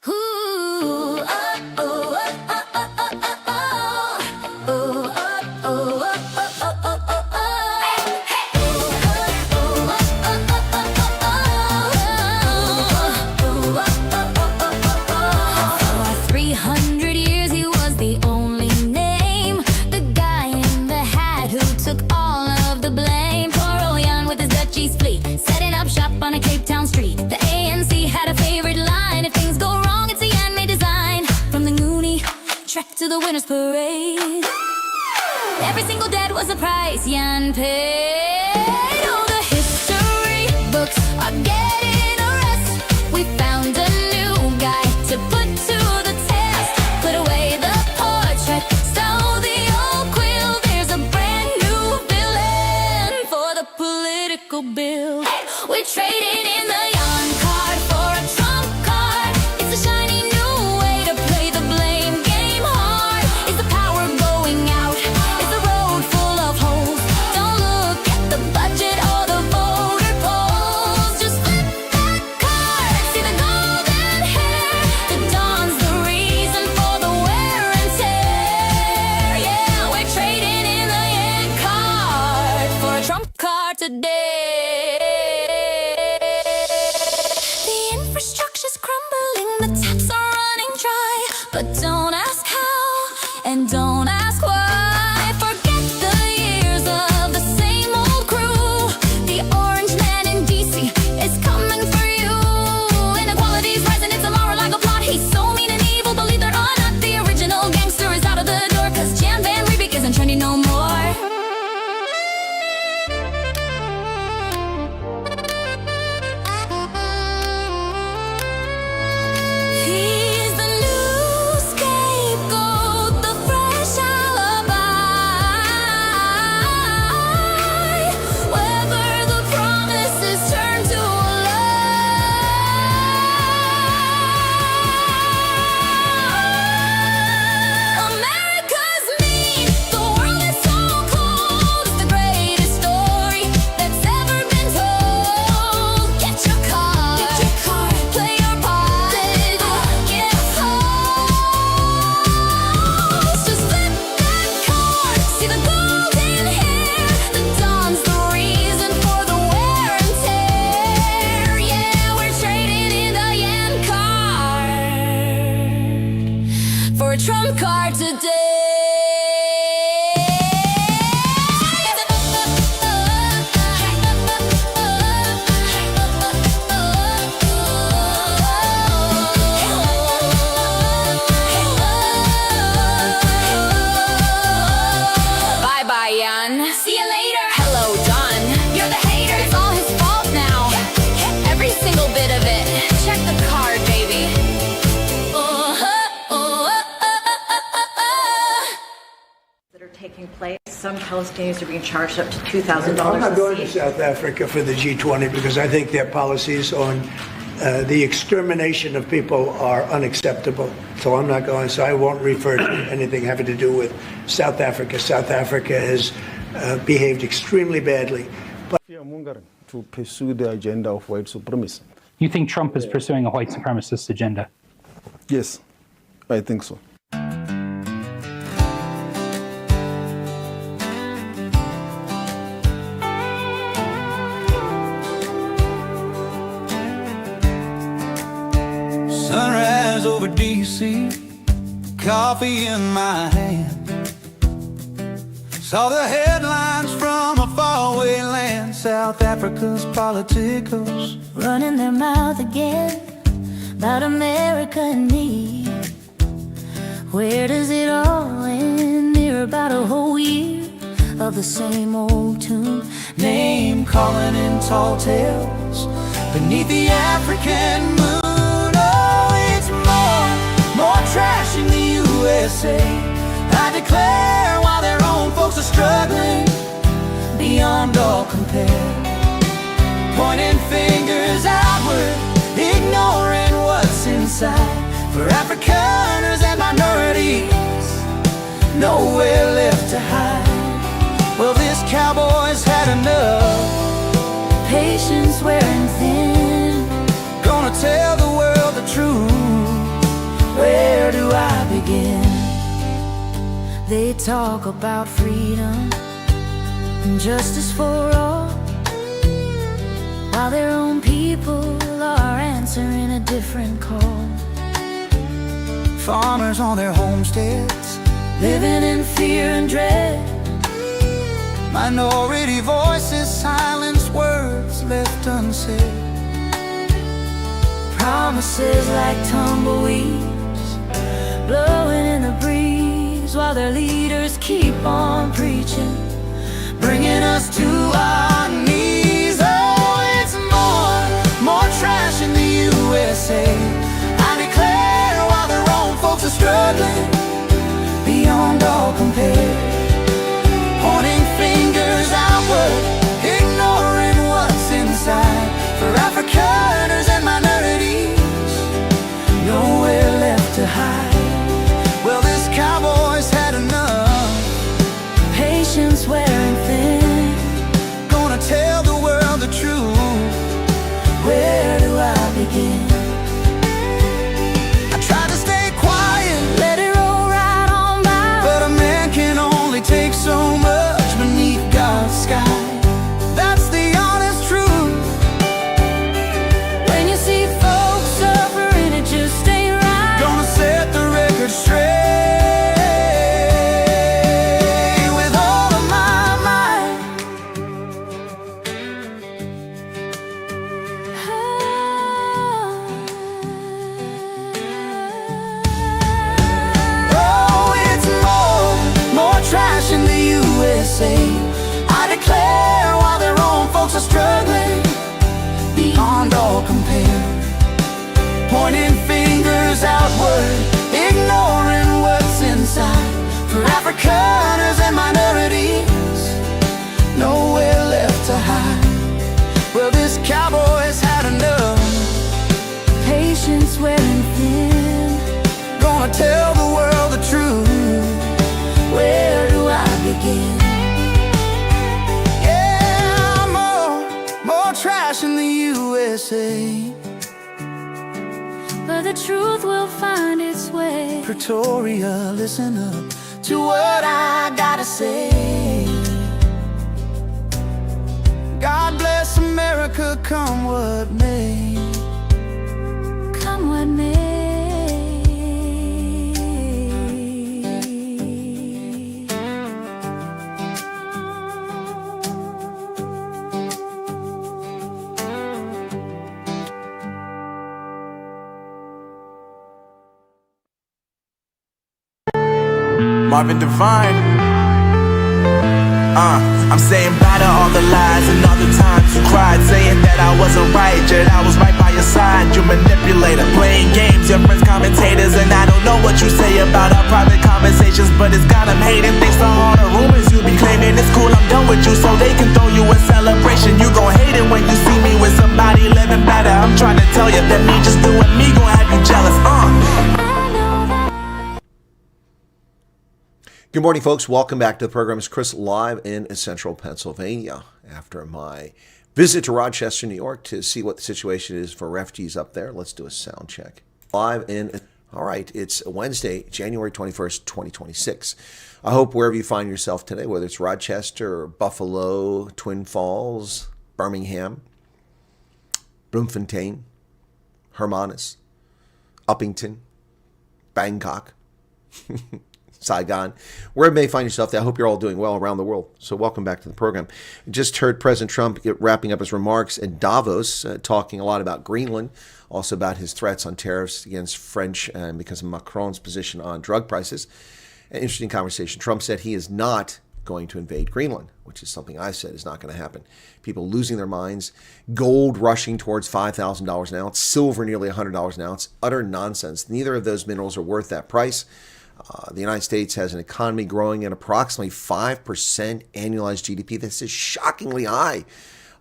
Ooh, oh, oh, oh, oh, oh, oh, oh. Ooh, oh, oh, oh, oh, oh, oh, oh. For 300 years he was the only name, the guy in the hat who took all of the blame. Poor old Jan with his Dutch East fleet, setting up shop on a Cape Town street. The ANC had a favorite line: if things go wrong, it's a Jan-made design. From the Goonie trek to the winner's parade, every single debt was a price Jan paid. All the history books are getting a rest. We found a new guy to put to the test. Put away the portrait, stow the old quill. There's a brand new villain for the political bill. We're trading in the Jan card for a Trump card. It's a shiny new way to play the blame game hard. Is the power going out? Is the road full of holes? Don't look at the budget or the voter polls. Just flip that card. See the golden hair that dawns the reason for the wear and tear. Yeah, we're trading in the Jan card for a Trump card today. The infrastructure's crumbling, the taps are running dry. But don't ask how, and don't ask why. Forget the years of the same old crew. The orange man in DC is coming for you. Inequality's rising, it's a Mar-a-Lago plot. He's so mean and evil, believe it or not. The original gangster is out of the door, 'cause Jan Van Riebeek isn't trendy no more. He's the new scapegoat, the fresh alibi. Whether the promises turn to a lie. America's mean, the world is so cold. It's the greatest story that's ever been told. Get your card, play your part, get host. Just flip that card, see the golden hair that dawns the reason for the wear and tear. Yeah, we're trading in the Jan card for a Trump card today. Bye bye, Jan. See you later. Hello, Don. You're the hater. It's all his fault now. Every single bit of it. Check the card, baby. That are taking place. Some Palestinians are being charged up to $2,000 I'm not going a to seat. South Africa for the G20 because I think their policies on the extermination of people are unacceptable. So I'm not going. So I won't refer to anything having to do with South Africa. South Africa has behaved extremely badly. But to pursue the agenda of white supremacy. You think Trump is pursuing a white supremacist agenda? Yes, I think so. Sunrise over DC, coffee in my hand. Saw the headlines from a faraway land. South Africa's politicos Running their mouth again about America and me. Where does it all end? They're about a whole year of the same old tune. name calling in tall tales beneath the African moon. Oh, it's more trash in the USA. I declare, while their own folks are struggling beyond all compare, pointing fingers outward, ignoring what's inside. For Afrikaners and minorities, nowhere left to hide. Well, this cowboy's had enough, Patience wearing thin. gonna tell the world the truth. They talk about freedom and justice for all, while their own people are answering a different call. Farmers on their homesteads, Living in fear and dread, minority voices silence words left unsaid. promises like tumbleweeds blowing in the breeze, while their leaders keep on preaching, Bringing us to our knees. Oh, it's more trash in the USA. I declare, while their own folks are struggling beyond all compare. Pointing fingers outward, ignoring what's inside. For Afrikaners and minorities, nowhere left to hide. Well, this cowboy's had enough. patience wearing thin. Gonna tell the world the truth. Where do I begin? I tried to stay quiet, Let it roll right on by. but a man can only take so much beneath God's sky. That's the honest truth. When you see folks suffering, it just ain't right. Gonna set the record straight with all of my might. Oh, it's more trash in the USA. I declare, while their own folks are struggling beyond all compare. Pointing fingers outward, ignoring what's inside. For Afrikaners and minorities, nowhere left to hide. Well, this cowboy's had enough. Patience wearing thin. Gonna tell the world the truth. Where do I begin? Yeah, more trash in the USA. But the truth will find its way. Pretoria, listen up to what I gotta say. God bless America, come what may. Come what may. Marvin Devine. I'm saying bye to all the lies and all the times you cried, saying that I wasn't right, yet I was right by your side. You manipulator, playing games, your friends commentators, and I don't know what you say about our private conversations, but it's got them hating. Thanks to all the rumors you be claiming. It's cool, I'm done with you, so they can throw you a celebration. You gon' hate it when you see me with somebody living better. I'm trying to tell you that me just doing me gon' have you jealous. Good morning, folks. Welcome back to the program. It's Chris live in central Pennsylvania after my visit to Rochester, New York to see what the situation is for refugees up there. Let's do a sound check. Live in, all right, it's Wednesday, January 21st, 2026. I hope wherever you find yourself today, whether it's Rochester or Buffalo, Twin Falls, Birmingham, Bloemfontein, Hermanus, Uppington, Bangkok, Saigon, wherever you may find yourself, I hope you're all doing well around the world. So welcome back to the program. Just heard President Trump wrapping up his remarks at Davos, talking a lot about Greenland, also about his threats on tariffs against French because of Macron's position on drug prices. An interesting conversation. Trump said he is not going to invade Greenland, which is something I said is not going to happen. People losing their minds, gold rushing towards $5,000 an ounce, silver nearly $100 an ounce, utter nonsense. Neither of those minerals are worth that price. The United States has an economy growing at approximately 5% annualized GDP. This is shockingly high,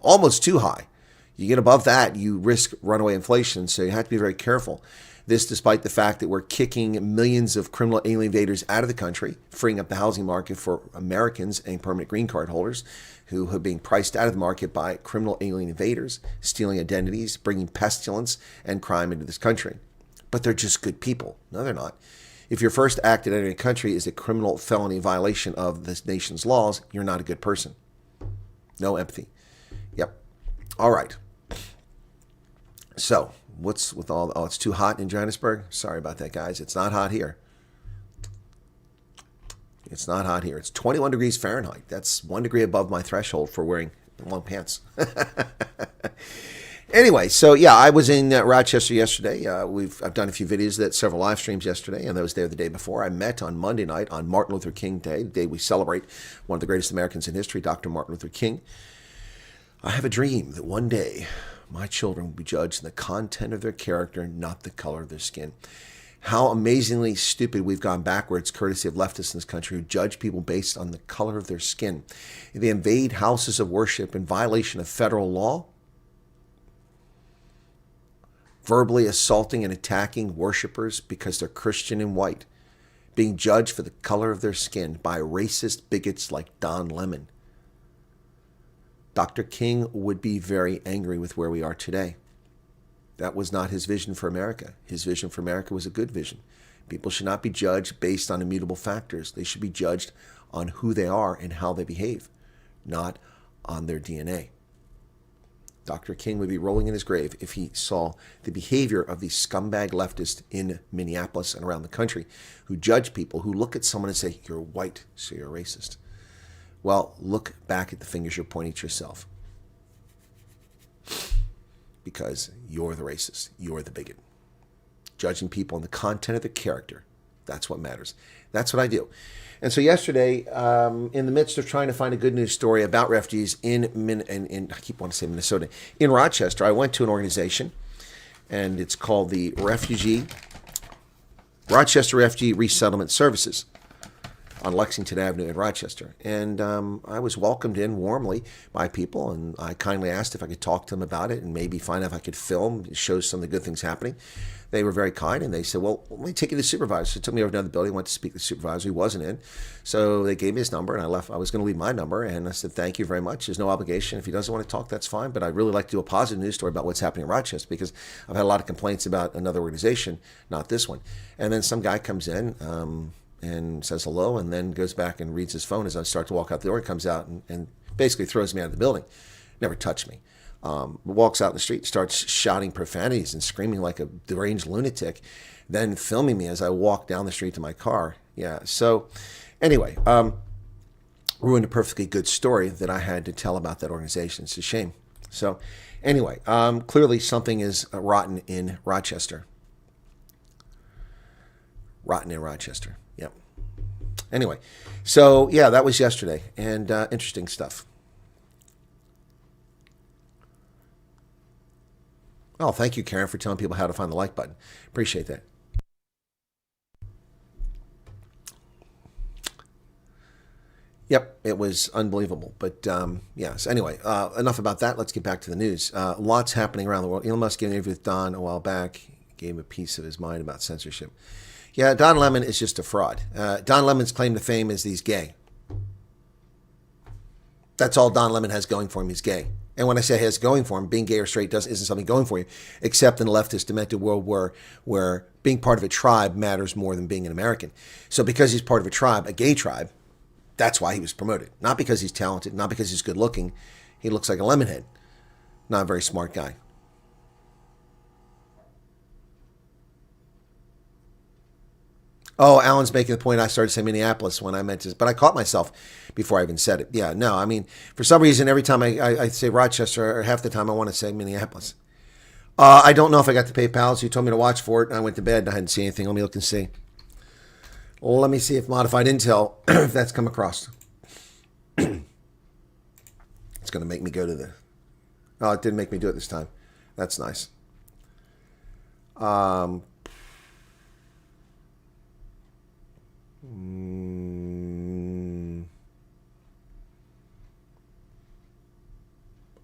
almost too high. You get above that, you risk runaway inflation, so you have to be very careful. This despite the fact that we're kicking millions of criminal alien invaders out of the country, freeing up the housing market for Americans and permanent green card holders who are being priced out of the market by criminal alien invaders, stealing identities, bringing pestilence and crime into this country. But they're just good people. No, they're not. If your first act in any country is a criminal felony violation of this nation's laws, you're not a good person. No empathy. Yep. All right. So, what's with all... Oh, it's too hot in Johannesburg? Sorry about that, guys. It's not hot here. It's not hot here. It's 21 degrees Fahrenheit. That's 1 degree above my threshold for wearing long pants. Anyway, so yeah, I was in Rochester yesterday. I've done a few videos, several live streams yesterday, and I was there the day before. I met on Monday night on Martin Luther King Day, the day we celebrate one of the greatest Americans in history, Dr. Martin Luther King. I have a dream that one day my children will be judged in the content of their character, not the color of their skin. How amazingly stupid we've gone backwards, courtesy of leftists in this country who judge people based on the color of their skin. They invade houses of worship in violation of federal law, verbally assaulting and attacking worshipers because they're Christian and white, being judged for the color of their skin by racist bigots like Don Lemon. Dr. King would be very angry with where we are today. That was not his vision for America. His vision for America was a good vision. People should not be judged based on immutable factors. They should be judged on who they are and how they behave, not on their DNA. Dr. King would be rolling in his grave if he saw the behavior of these scumbag leftists in Minneapolis and around the country who judge people, who look at someone and say, you're white, so you're a racist. Well, look back at the fingers you're pointing at yourself. Because you're the racist. You're the bigot. Judging people on the content of their character. That's what matters. That's what I do. And so yesterday, in the midst of trying to find a good news story about refugees in I keep wanting to say Minnesota, in Rochester, I went to an organization, and it's called the Rochester Refugee Resettlement Services on Lexington Avenue in Rochester. And I was welcomed in warmly by people, and I kindly asked if I could talk to them about it and maybe find out if I could film, show some of the good things happening. They were very kind, and they said, well, let me take you to the supervisor. So they took me over to the building, went to speak to the supervisor. He wasn't in. So they gave me his number, and I left. I was going to leave my number, and I said, thank you very much. There's no obligation. If he doesn't want to talk, that's fine. But I'd really like to do a positive news story about what's happening in Rochester, because I've had a lot of complaints about another organization, not this one. And then some guy comes in and says hello, and then goes back and reads his phone as I start to walk out the door. He comes out and basically throws me out of the building. Never touched me. Walks out in the street, starts shouting profanities and screaming like a deranged lunatic, then filming me as I walk down the street to my car. Yeah, so anyway, ruined a perfectly good story that I had to tell about that organization. It's a shame. So anyway, clearly something is rotten in Rochester. Rotten in Rochester. Yep. Anyway, so yeah, that was yesterday, and interesting stuff. Oh, thank you, Karen, for telling people how to find the like button. Appreciate that. Yep, it was unbelievable. But yeah, so anyway, enough about that. Let's get back to the news. Lots happening around the world. Elon Musk gave an interview with Don a while back. Gave him a piece of his mind about censorship. Yeah, Don Lemon is just a fraud. Don Lemon's claim to fame is he's gay. That's all Don Lemon has going for him. He's gay. And when I say has going for him, being gay or straight isn't something going for you, except in a leftist demented world where being part of a tribe matters more than being an American. So because he's part of a tribe, a gay tribe, that's why he was promoted. Not because he's talented, not because he's good looking. He looks like a lemonhead. Not a very smart guy. Oh, Alan's making the point I started saying Minneapolis when I meant to, but I caught myself before I even said it. Yeah, no, I mean, for some reason, every time I say Rochester, or half the time I want to say Minneapolis. I don't know if I got the PayPal, so you told me to watch for it, and I went to bed and I hadn't seen anything. Let me look and see. Let me see if modified intel, if that's come across. It's going to make me go to the... Oh, it didn't make me do it this time. That's nice.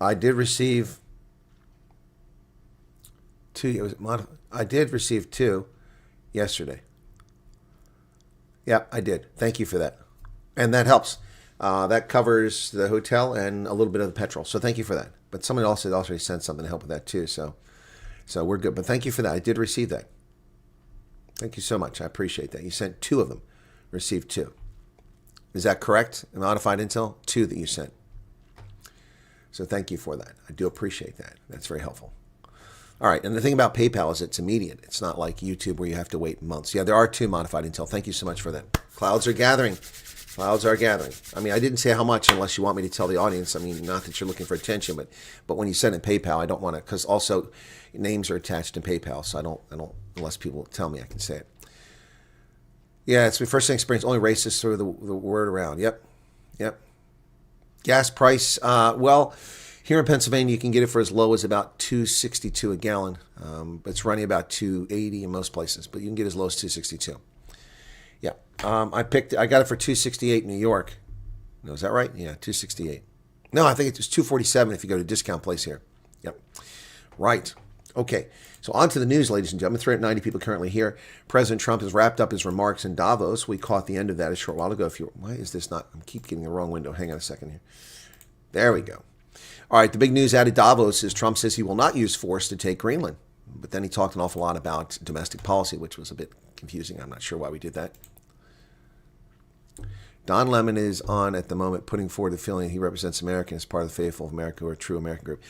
I did receive two. I did receive two yesterday. Yeah, I did. Thank you for that. And that helps. That covers the hotel and a little bit of the petrol. So thank you for that. But somebody also sent something to help with that too. So we're good. But thank you for that. I did receive that. Thank you so much. I appreciate that. You sent 2 of them. Received 2. Is that correct? Modified intel? 2 that you sent. So thank you for that. I do appreciate that. That's very helpful. All right. And the thing about PayPal is it's immediate. It's not like YouTube where you have to wait months. Yeah, there are 2 modified intel. Thank you so much for that. Clouds are gathering. Clouds are gathering. I mean, I didn't say how much unless you want me to tell the audience. I mean, not that you're looking for attention, but when you send in PayPal, I don't want to, because also names are attached in PayPal, so I don't unless people tell me I can say it. Yeah, it's my first experience. Only racist through the word around. Yep. Gas price. Well, here in Pennsylvania, you can get it for as low as about $2.62 a gallon. It's running about $2.80 in most places, but you can get as low as $2.62. Yeah. I got it for $2.68 in New York. No, is that right? Yeah, $2.68. No, I think it was $2.47 if you go to discount place here. Yep. Right. Okay. So on to the news, ladies and gentlemen. 390 people currently here. President Trump has wrapped up his remarks in Davos. We caught the end of that a short while ago. Why is this not? I keep getting the wrong window. Hang on a second here. There we go. All right. The big news out of Davos is Trump says he will not use force to take Greenland. But then he talked an awful lot about domestic policy, which was a bit confusing. I'm not sure why we did that. Don Lemon is on at the moment, putting forward the feeling he represents America as part of the faithful of America, or a true American group.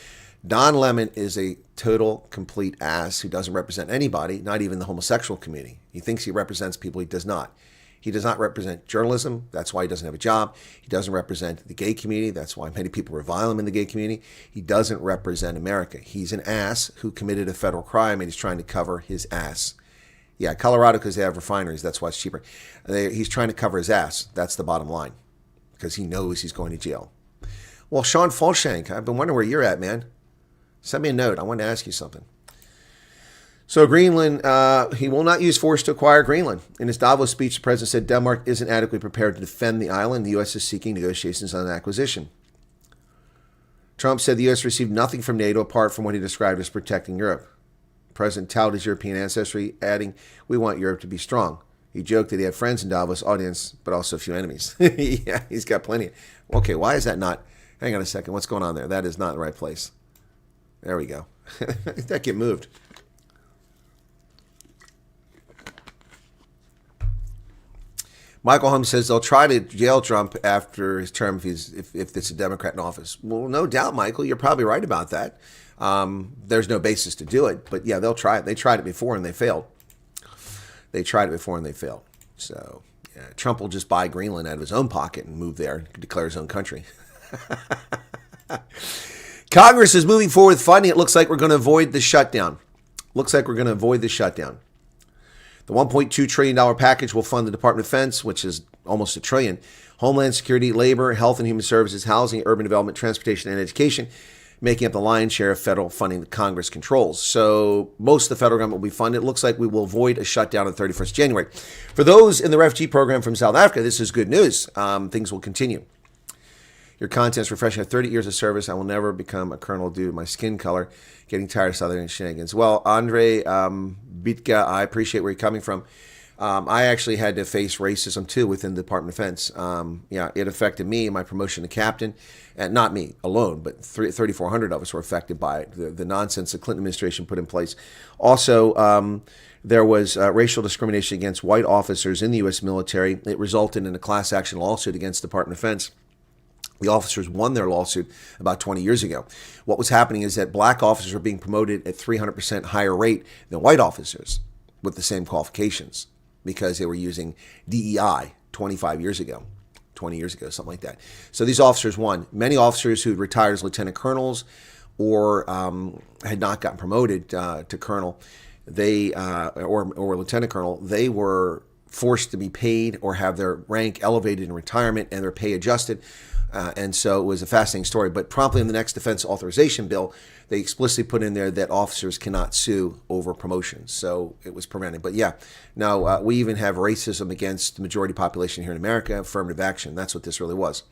Don Lemon is a total, complete ass who doesn't represent anybody, not even the homosexual community. He thinks he represents people. He does not. He does not represent journalism. That's why he doesn't have a job. He doesn't represent the gay community. That's why many people revile him in the gay community. He doesn't represent America. He's an ass who committed a federal crime, and he's trying to cover his ass. Yeah, Colorado, because they have refineries. That's why it's cheaper. He's trying to cover his ass. That's the bottom line, because he knows he's going to jail. Well, Sean Falshank, I've been wondering where you're at, man. Send me a note. I wanted to ask you something. So Greenland, he will not use force to acquire Greenland. In his Davos speech, the president said Denmark isn't adequately prepared to defend the island. The U.S. is seeking negotiations on an acquisition. Trump said the U.S. received nothing from NATO apart from what he described as protecting Europe. The president touted his European ancestry, adding, "We want Europe to be strong." He joked that he had friends in Davos audience, but also a few enemies. Yeah, he's got plenty. Okay, why is that not? Hang on a second. What's going on there? That is not the right place. There we go. That get moved. Michael Holmes says they'll try to jail Trump after his term if it's a Democrat in office. Well, no doubt, Michael. You're probably right about that. There's no basis to do it, but yeah, they'll try it. They tried it before and they failed. So yeah, Trump will just buy Greenland out of his own pocket and move there and declare his own country. Congress is moving forward with funding. It looks like we're going to avoid the shutdown. The $1.2 trillion package will fund the Department of Defense, which is almost $1 trillion, Homeland Security, Labor, Health and Human Services, Housing, Urban Development, Transportation, and Education, making up the lion's share of federal funding that Congress controls. So most of the federal government will be funded. It looks like we will avoid a shutdown on 31st January. For those in the refugee program from South Africa, this is good news. Things will continue. Your content's refreshing. I have 30 years of service. I will never become a colonel due to my skin color. Getting tired of Southern shenanigans. Well, Andre Bitka, I appreciate where you're coming from. I actually had to face racism, too, within the Department of Defense. Yeah, it affected me, my promotion to captain. And not me alone, but 3,400 of us were affected by it, the nonsense the Clinton administration put in place. Also, there was racial discrimination against white officers in the U.S. military. It resulted in a class action lawsuit against the Department of Defense. The officers won their lawsuit about 20 years ago. What was happening is that black officers were being promoted at 300% higher rate than white officers with the same qualifications because they were using DEI 20 years ago, something like that. So these officers won. Many officers who had retired as lieutenant colonels or had not gotten promoted to colonel, or lieutenant colonel, they were forced to be paid or have their rank elevated in retirement and their pay adjusted. And so it was a fascinating story. But promptly in the next defense authorization bill, they explicitly put in there that officers cannot sue over promotions. So it was prevented. But yeah, now we even have racism against the majority population here in America, affirmative action. That's what this really was.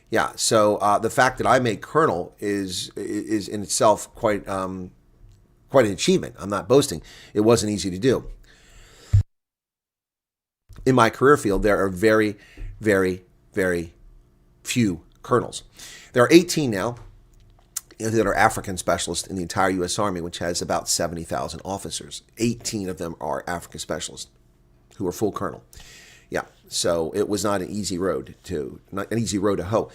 Yeah, so the fact that I made colonel is in itself quite an achievement. I'm not boasting. It wasn't easy to do. In my career field, there are very, very, very few colonels. There are 18 now that are African specialists in the entire U.S. Army, which has about 70,000 officers. 18 of them are African specialists. who were full colonel. Yeah, so it was not an easy road to hoe.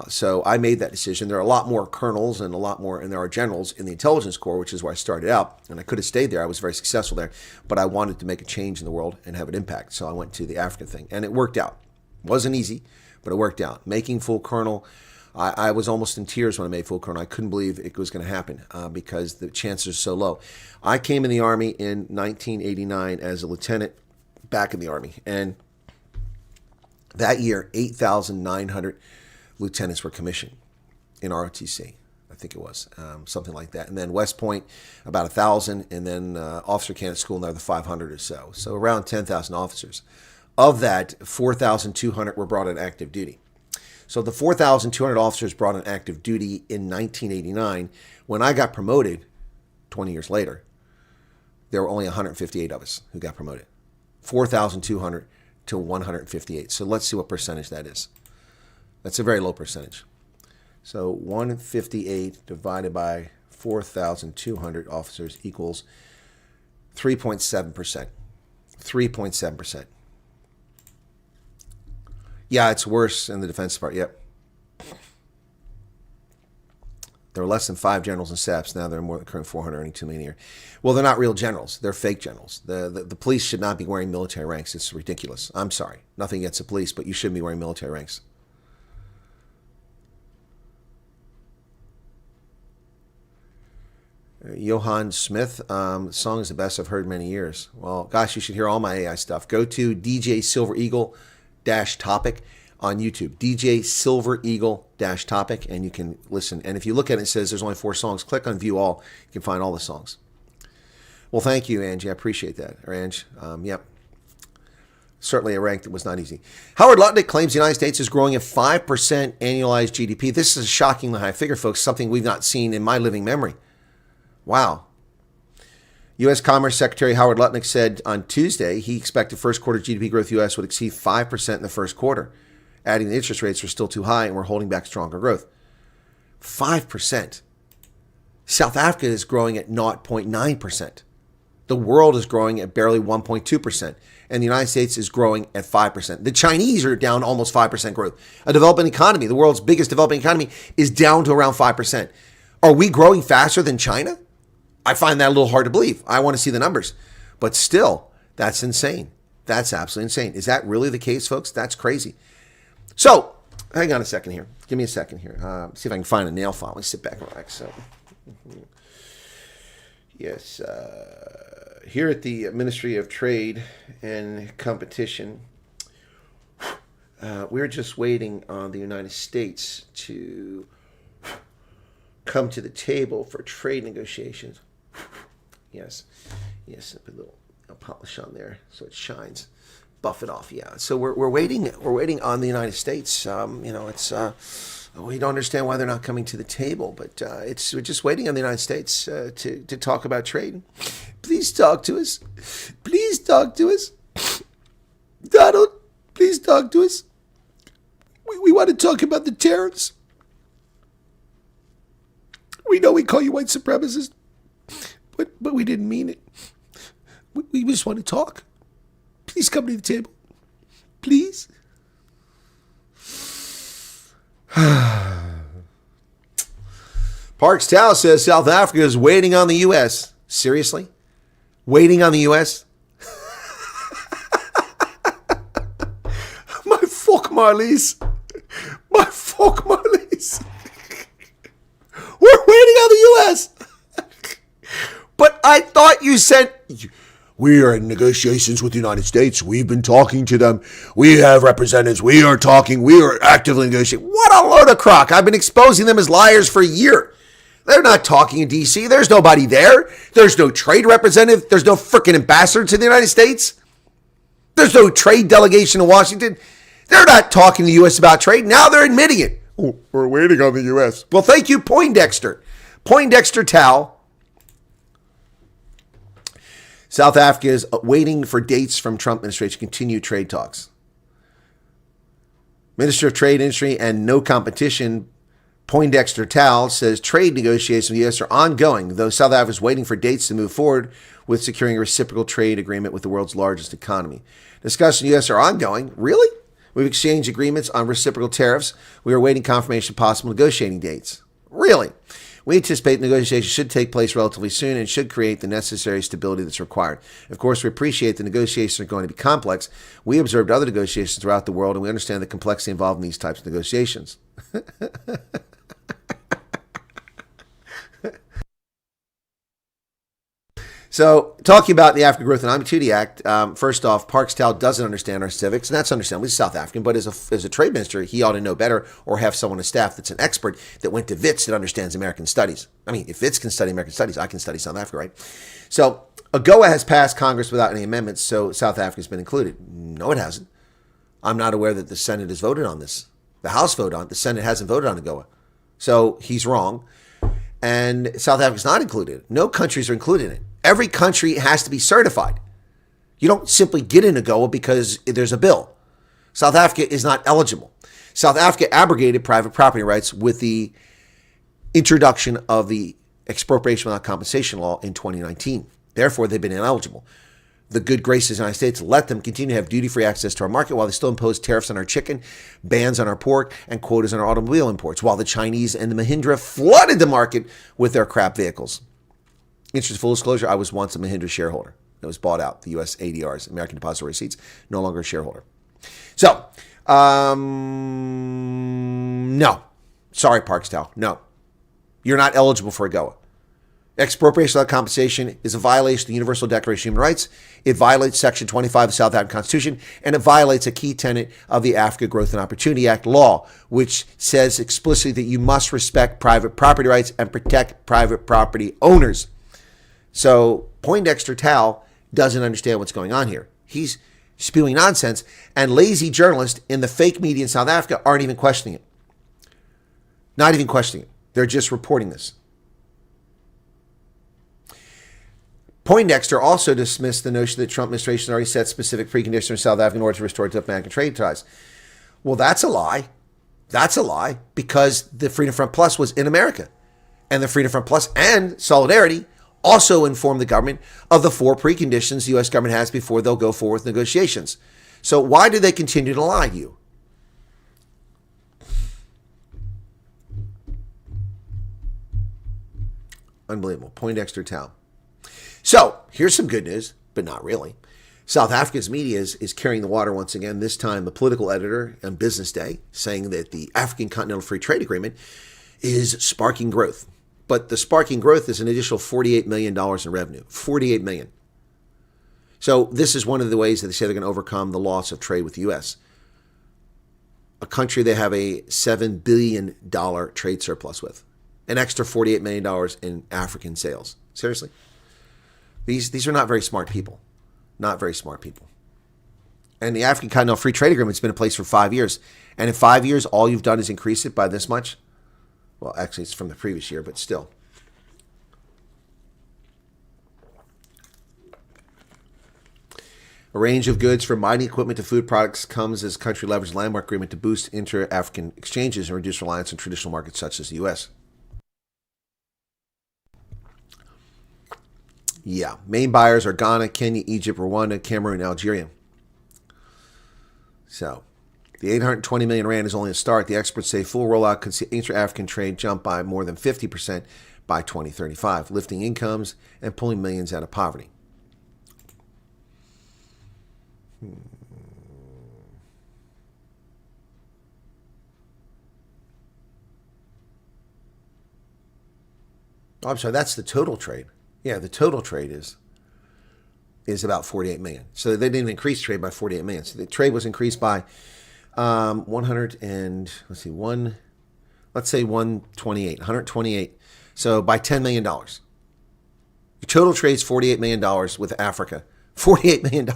So I made that decision. There are a lot more colonels and there are generals in the intelligence corps, which is where I started out. And I could have stayed there. I was very successful there, but I wanted to make a change in the world and have an impact. So I went to the African thing, and it worked out. It wasn't easy, but it worked out. Making full colonel, I was almost in tears when I made full colonel. I couldn't believe it was going to happen because the chances are so low. I came in the Army in 1989 as a lieutenant back in the Army, and that year, 8,900 lieutenants were commissioned in ROTC. I think it was something like that. And then West Point, about 1,000, and then officer candidate school, another 500 or so. So around 10,000 officers. Of that, 4,200 were brought on active duty. So the 4,200 officers brought on active duty in 1989. When I got promoted 20 years later, there were only 158 of us who got promoted. 4,200 to 158. So let's see what percentage that is. That's a very low percentage. So 158 divided by 4,200 officers equals 3.7%. 3.7%. Yeah, it's worse in the defense part. Yep. There were less than 5 generals and staffs. Now there are more than current 400, earning $2 million a year. Well, they're not real generals. They're fake generals. The police should not be wearing military ranks. It's ridiculous. I'm sorry. Nothing against the police, but you shouldn't be wearing military ranks. Johann Smith, the song is the best I've heard in many years. Well, gosh, you should hear all my AI stuff. Go to DJ Silver Eagle-topic on YouTube. DJ Silver Eagle-topic, and you can listen. And if you look at it, it says there's only 4 songs. Click on View All. You can find all the songs. Well, thank you, Angie. I appreciate that. Or Ange, yep. Certainly a rank that was not easy. Howard Lutnick claims the United States is growing at 5% annualized GDP. This is a shockingly high figure, folks, something we've not seen in my living memory. Wow. U.S. Commerce Secretary Howard Lutnick said on Tuesday he expected first quarter GDP growth U.S. would exceed 5% in the first quarter, adding the interest rates are still too high and we're holding back stronger growth. 5%. South Africa is growing at 0.9%. The world is growing at barely 1.2%, and the United States is growing at 5%. The Chinese are down almost 5% growth. A developing economy, the world's biggest developing economy, is down to around 5%. Are we growing faster than China? I find that a little hard to believe. I want to see the numbers. But still, that's insane. That's absolutely insane. Is that really the case, folks? That's crazy. So, hang on a second here. Give me a second here. See if I can find a nail file. Let me sit back and relax. So, yes. Here at the Ministry of Trade and Competition, we're just waiting on the United States to come to the table for trade negotiations. Yes, put a little polish on there so it shines. Buff it off, yeah. So we're waiting. We're waiting on the United States. We don't understand why they're not coming to the table, but we're just waiting on the United States to talk about trade. Please talk to us. Please talk to us. Donald, please talk to us. We want to talk about the tariffs. We know we call you white supremacist, but we didn't mean it. We just want to talk. Please come to the table. Please. Parks Tao says South Africa is waiting on the U.S. Seriously? Waiting on the U.S.? My fuck Marlies. My fuck Marlies. We're waiting on the U.S. But I thought you said, we are in negotiations with the United States. We've been talking to them. We have representatives. We are talking. We are actively negotiating. What a load of crock. I've been exposing them as liars for a year. They're not talking in D.C. There's nobody there. There's no trade representative. There's no freaking ambassador to the United States. There's no trade delegation in Washington. They're not talking to the U.S. about trade. Now they're admitting it. Oh, we're waiting on the U.S. Well, thank you, Poindexter. Poindexter Tao. South Africa is waiting for dates from Trump administration to continue trade talks. Minister of Trade, Industry, and No Competition, Poindexter Tal says trade negotiations with the U.S. are ongoing, though South Africa is waiting for dates to move forward with securing a reciprocal trade agreement with the world's largest economy. Discussions in the U.S. are ongoing. Really? We've exchanged agreements on reciprocal tariffs. We are awaiting confirmation of possible negotiating dates. Really? We anticipate negotiations should take place relatively soon and should create the necessary stability that's required. Of course, we appreciate the negotiations are going to be complex. We observed other negotiations throughout the world, and we understand the complexity involved in these types of negotiations. So, talking about the African Growth and Opportunity Act, first off, Parks-Towle doesn't understand our civics, and that's understandable. He's South African, but as a trade minister, he ought to know better or have someone on staff that's an expert that went to WITS that understands American studies. I mean, if WITS can study American studies, I can study South Africa, right? So, AGOA has passed Congress without any amendments, so South Africa's been included. No, it hasn't. I'm not aware that the Senate has voted on this. The House voted on it. The Senate hasn't voted on AGOA. So, he's wrong. And South Africa's not included. No countries are included in it. Every country has to be certified. You don't simply get in AGOA because there's a bill. South Africa is not eligible. South Africa abrogated private property rights with the introduction of the expropriation without compensation law in 2019. Therefore, they've been ineligible. The good graces of the United States let them continue to have duty-free access to our market while they still impose tariffs on our chicken, bans on our pork, and quotas on our automobile imports, while the Chinese and the Mahindra flooded the market with their crap vehicles. Interest full disclosure, I was once a Mahindra shareholder. It was bought out. The U.S. ADRs, American Depository Receipts, no longer a shareholder. So, no. Sorry, Parks-Towle. No. You're not eligible for AGOA. Expropriation without compensation is a violation of the Universal Declaration of Human Rights. It violates Section 25 of the South African Constitution, and it violates a key tenet of the Africa Growth and Opportunity Act law, which says explicitly that you must respect private property rights and protect private property owners. So Poindexter Tal doesn't understand what's going on here. He's spewing nonsense, and lazy journalists in the fake media in South Africa aren't even questioning it. Not even questioning it. They're just reporting this. Poindexter also dismissed the notion that the Trump administration already set specific preconditions for South Africa in order to restore diplomatic and trade ties. Well, that's a lie. That's a lie, because the Freedom Front Plus was in America. And the Freedom Front Plus and Solidarity also informed the government of the 4 preconditions the U.S. government has before they'll go forward with negotiations. So why do they continue to lie to you? Unbelievable. Poindexter Tal. So here's some good news, but not really. South Africa's media is carrying the water once again, this time the political editor on Business Day, saying that the African Continental Free Trade Agreement is sparking growth. But the sparking growth is an additional $48 million in revenue. $48 million. So this is one of the ways that they say they're going to overcome the loss of trade with the U.S. A country they have a $7 billion trade surplus with. An extra $48 million in African sales. Seriously. These are not very smart people. Not very smart people. And the African Continental Free Trade Agreement has been in place for 5 years. And in 5 years, all you've done is increase it by this much. Well, actually, it's from the previous year, but still. A range of goods from mining equipment to food products comes as the country leverages landmark agreement to boost inter-African exchanges and reduce reliance on traditional markets such as the U.S. Yeah, main buyers are Ghana, Kenya, Egypt, Rwanda, Cameroon, and Algeria. So, the 820 million rand is only a start. The experts say full rollout could see inter-African trade jump by more than 50% by 2035, lifting incomes and pulling millions out of poverty. Oh, I'm sorry, that's the total trade. Yeah, the total trade is about 48 million. So they didn't increase trade by 48 million. So the trade was increased by 128. So by $10 million. Your total trade is $48 million with Africa. $48 million.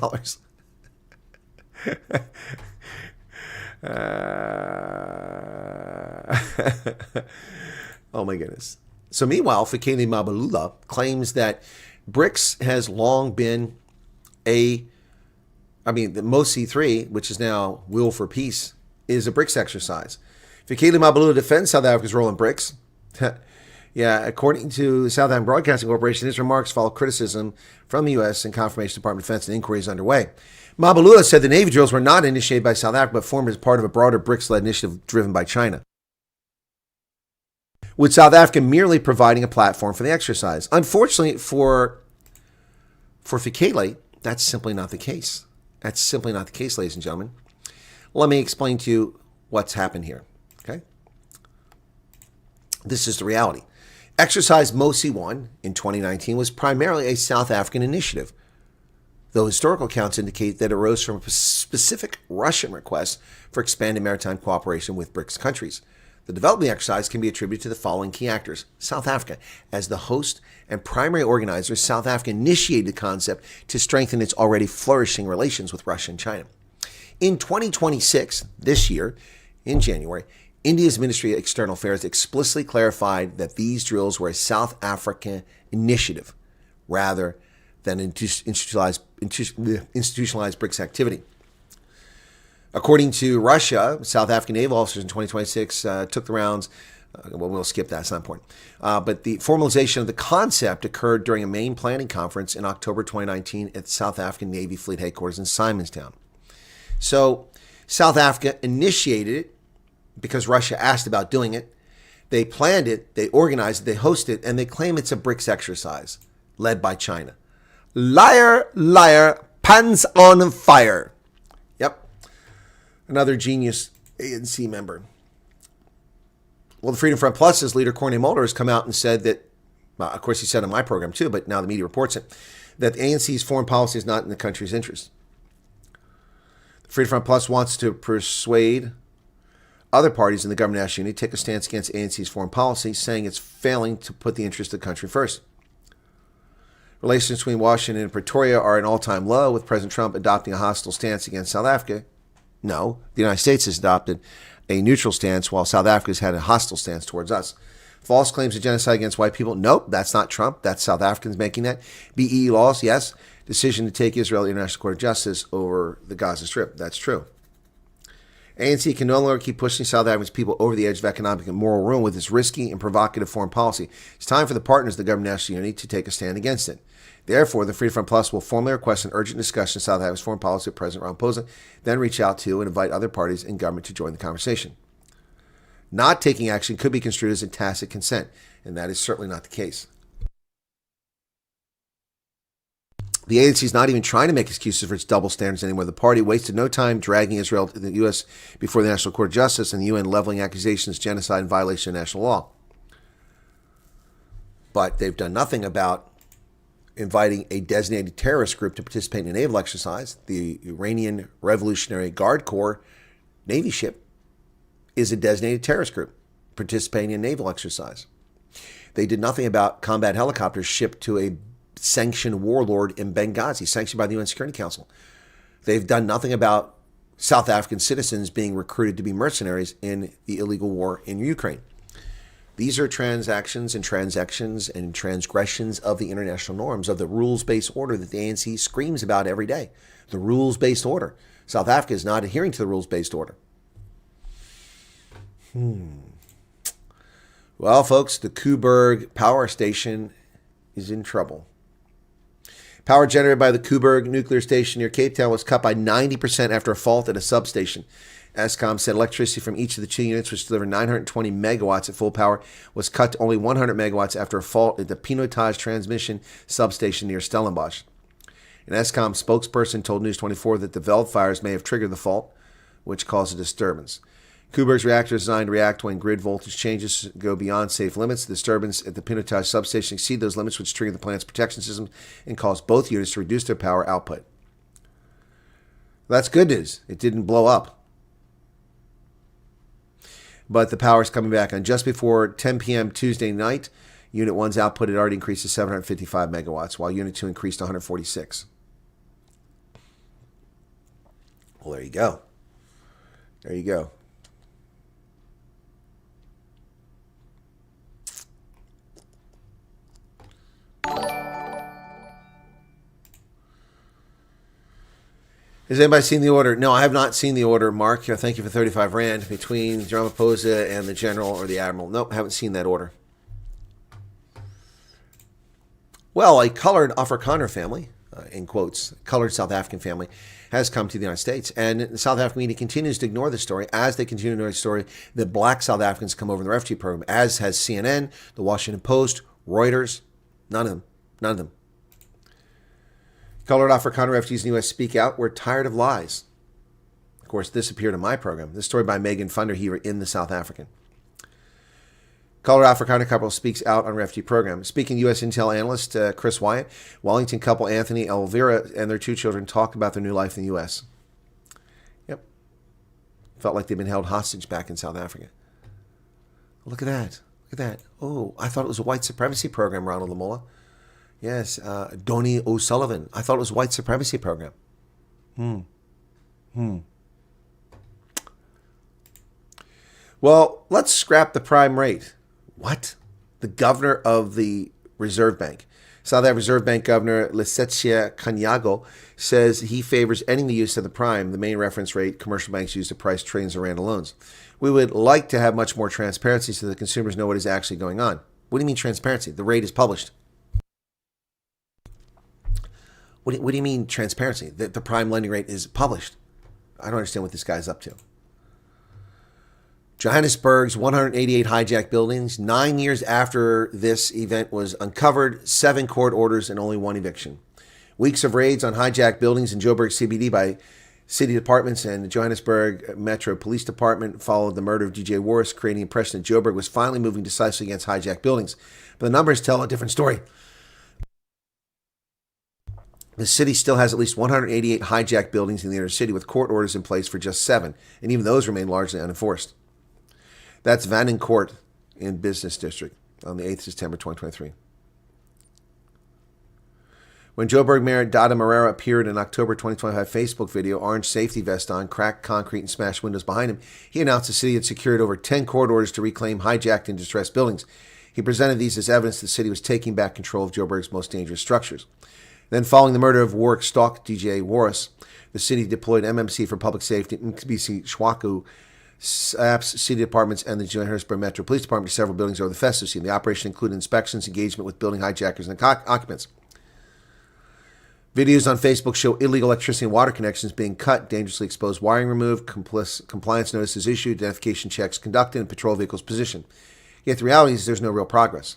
Oh my goodness. So meanwhile, Fikeni Mabalula claims that BRICS has long been the MOC3, which is now Will for Peace, is a BRICS exercise. Fikile Mbalula defends South Africa's role in BRICS. Yeah, according to the South African Broadcasting Corporation, his remarks follow criticism from the U.S. and Confirmation Department of Defense, and inquiries underway. Mbalula said the Navy drills were not initiated by South Africa, but formed as part of a broader BRICS-led initiative driven by China, with South Africa merely providing a platform for the exercise. Unfortunately for Fikile, that's simply not the case. That's simply not the case, ladies and gentlemen. Let me explain to you what's happened here. Okay? This is the reality. Exercise MOSI 1 in 2019 was primarily a South African initiative, though historical accounts indicate that it arose from a specific Russian request for expanded maritime cooperation with BRICS countries. The development of the exercise can be attributed to the following key actors. South Africa. As the host and primary organizer, South Africa initiated the concept to strengthen its already flourishing relations with Russia and China. In 2026, this year, in January, India's Ministry of External Affairs explicitly clarified that these drills were a South African initiative rather than institutionalized BRICS activity. According to Russia, South African naval officers in 2026 took the rounds. Well, we'll skip that, it's not important. But the formalization of the concept occurred during a main planning conference in October 2019 at the South African Navy Fleet Headquarters in Simonstown. So South Africa initiated it because Russia asked about doing it. They planned it, they organized it, they hosted it, and they claim it's a BRICS exercise led by China. Liar, liar, pants on fire. Yep. Another genius ANC member. Well, the Freedom Front Plus's leader, Corné Mulder, has come out and said that, well, of course he said on my program too, but now the media reports it, that the ANC's foreign policy is not in the country's interest. The Freedom Front Plus wants to persuade other parties in the government national unity to take a stance against ANC's foreign policy, saying it's failing to put the interest of the country first. Relations between Washington and Pretoria are at an all-time low, with President Trump adopting a hostile stance against South Africa. No, the United States has adopted a neutral stance, while South Africa has had a hostile stance towards us. False claims of genocide against white people. Nope, that's not Trump. That's South Africans making that. BEE laws, yes. Decision to take Israel to the International Court of Justice over the Gaza Strip. That's true. ANC can no longer keep pushing South Africa's people over the edge of economic and moral ruin with its risky and provocative foreign policy. It's time for the partners of the government national unity to take a stand against it. Therefore, the Freedom Front Plus will formally request an urgent discussion of South Africa's foreign policy with President Ramaphosa, then reach out to and invite other parties in government to join the conversation. Not taking action could be construed as a tacit consent, and that is certainly not the case. The ANC is not even trying to make excuses for its double standards anymore. The party wasted no time dragging Israel to the U.S. before the National Court of Justice and the UN leveling accusations of genocide and violation of national law. But they've done nothing about inviting a designated terrorist group to participate in a naval exercise. The Iranian Revolutionary Guard Corps Navy ship is a designated terrorist group participating in a naval exercise. They did nothing about combat helicopters shipped to a sanctioned warlord in Benghazi, sanctioned by the UN Security Council. They've done nothing about South African citizens being recruited to be mercenaries in the illegal war in Ukraine. These are transactions and transactions and transgressions of the international norms, of the rules-based order that the ANC screams about every day. The rules-based order. South Africa is not adhering to the rules-based order. Well, folks, the Koeberg power station is in trouble. Power generated by the Koeberg nuclear station near Cape Town was cut by 90% after a fault at a substation. Eskom said electricity from each of the two units, which delivered 920 megawatts at full power, was cut to only 100 megawatts after a fault at the Pinotage transmission substation near Stellenbosch. An Eskom spokesperson told News 24 that the Veld fires may have triggered the fault, which caused a disturbance. Koeberg's reactor is designed to react when grid voltage changes go beyond safe limits. The disturbance at the Pinotage substation exceed those limits, which trigger the plant's protection system and cause both units to reduce their power output. That's good news. It didn't blow up. But the power is coming back on. Just before 10 p.m. Tuesday night, Unit 1's output had already increased to 755 megawatts, while Unit 2 increased to 146. Well, there you go. There you go. Has anybody seen the order? No, I have not seen the order, Mark. Thank you for 35 Rand between Ramaphosa and the general or the admiral. Nope, haven't seen that order. Well, a colored Afrikaner family, in quotes, colored South African family, has come to the United States. And the South African media continues to ignore the story. As they continue to ignore the story, the black South Africans come over in the refugee program, as has CNN, the Washington Post, Reuters. None of them. None of them. Colored Afrikaner refugees in the U.S. speak out. We're tired of lies. Of course, this appeared in my program. This story by Megan Funderheaver in the South African. Colored Afrikaner couple speaks out on refugee program. Speaking U.S. Intel analyst Chris Wyatt, Wellington couple Anthony Elvira and their 2 children talk about their new life in the U.S. Yep. Felt like they've been held hostage back in South Africa. Look at that. Look at that. Oh, I thought it was a white supremacy program, Ronald Lamola. Yes, Donnie O'Sullivan. I thought it was a white supremacy program. Well, let's scrap the prime rate. What? The governor of the Reserve Bank, South Africa Reserve Bank Governor Lesetja Kganyago, says he favors ending the use of the prime, the main reference rate commercial banks use to price trillions of rand loans. We would like to have much more transparency so that consumers know what is actually going on. What do you mean transparency? The rate is published. What do you mean transparency? The prime lending rate is published. I don't understand what this guy's up to. Johannesburg's 188 hijacked buildings. 9 years after this event was uncovered, 7 court orders and only 1 eviction. Weeks of raids on hijacked buildings in Joburg CBD by city departments and the Johannesburg Metro Police Department followed the murder of DJ Warris, creating the impression that Joburg was finally moving decisively against hijacked buildings. But the numbers tell a different story. The city still has at least 188 hijacked buildings in the inner city with court orders in place for just 7, and even those remain largely unenforced. That's Vanning Court in Business District on the 8th of September 2023. When Joburg Mayor Dada Moreira appeared in an October 2025 Facebook video, orange safety vest on, cracked concrete and smashed windows behind him, he announced the city had secured over 10 court orders to reclaim hijacked and distressed buildings. He presented these as evidence the city was taking back control of Joburg's most dangerous structures. Then, following the murder of Warwick Stalk DJ Warris, the city deployed MMC for public safety, NBC Shwaku, SAPS, city departments, and the Johannesburg Metro Police Department to several buildings over the festive season. The operation included inspections, engagement with building hijackers and occupants. Videos on Facebook show illegal electricity and water connections being cut, dangerously exposed wiring removed, compliance notices issued, identification checks conducted, and patrol vehicles positioned. Yet the reality is there's no real progress.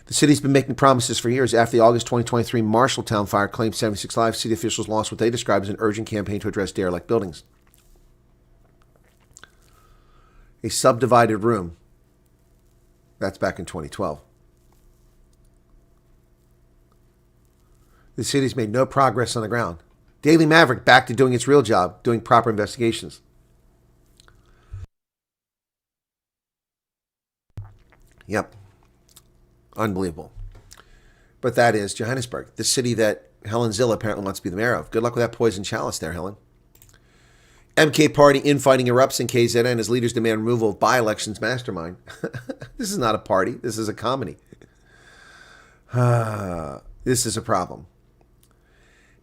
The city's been making promises for years. After the August 2023 Marshalltown fire claimed 76 lives, city officials launched what they described as an urgent campaign to address derelict buildings. A subdivided room. That's back in 2012. The city's made no progress on the ground. Daily Maverick back to doing its real job, doing proper investigations. Yep. Unbelievable. But that is Johannesburg, the city that Helen Zille apparently wants to be the mayor of. Good luck with that poison chalice there, Helen. MK Party infighting erupts in KZN as leaders demand removal of by-elections mastermind. This is not a party. This is a comedy. This is a problem.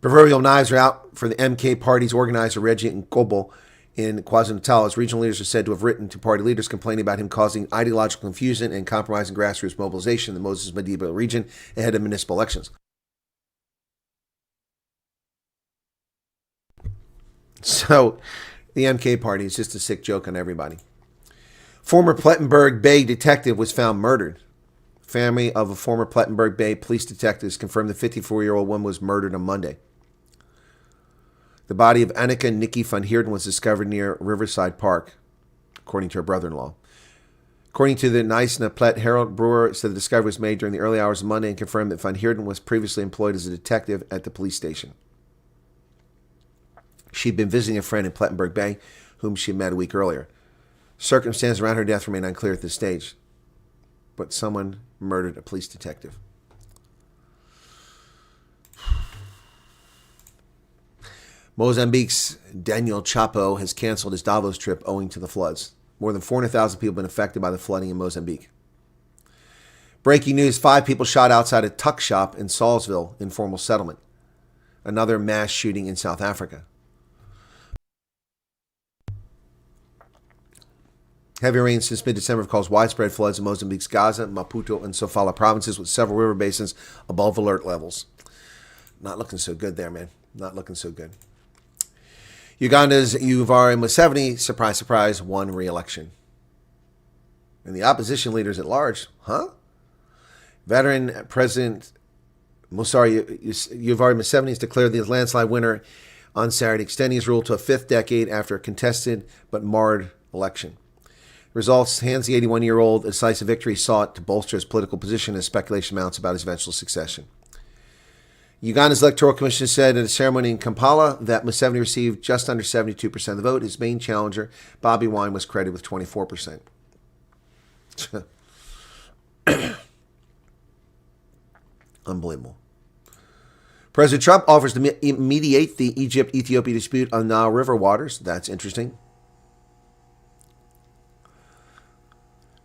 Proverbial knives are out for the MK Party's organizer, Reggie Nkobo, in KwaZulu-Natal, as regional leaders are said to have written to party leaders complaining about him causing ideological confusion and compromising grassroots mobilization in the Moses Madiba region ahead of municipal elections. So, the MK Party is just a sick joke on everybody. Former Plettenberg Bay detective was found murdered. Family of a former Plettenberg Bay police detective confirmed the 54-year-old woman was murdered on Monday. The body of Annika Nikki van Heerden was discovered near Riverside Park, according to her brother-in-law. According to the Nysna Plet Herald, Brewer said the discovery was made during the early hours of Monday and confirmed that van Heerden was previously employed as a detective at the police station. She'd been visiting a friend in Plettenberg Bay, whom she met a week earlier. Circumstances around her death remain unclear at this stage, but someone murdered a police detective. Mozambique's Daniel Chapo has canceled his Davos trip owing to the floods. More than 400,000 people have been affected by the flooding in Mozambique. Breaking news, 5 people shot outside a tuck shop in Salisville, informal settlement. another mass shooting in South Africa. Heavy rain since mid-December have caused widespread floods in Mozambique's Gaza, Maputo, and Sofala provinces, with several river basins above alert levels. Not looking so good there, man. Not looking so good. Uganda's Yoweri Museveni, surprise, surprise, won re-election. And the opposition leaders at large, Veteran President Yoweri Museveni has declared the landslide winner on Saturday, extending his rule to a fifth decade after a contested but marred election. Results hands the 81-year-old a decisive victory sought to bolster his political position as speculation mounts about his eventual succession. Uganda's Electoral Commission said at a ceremony in Kampala that Museveni received just under 72% of the vote. His main challenger, Bobi Wine, was credited with 24%. Unbelievable. President Trump offers to mediate the Egypt-Ethiopia dispute on Nile River waters. That's interesting.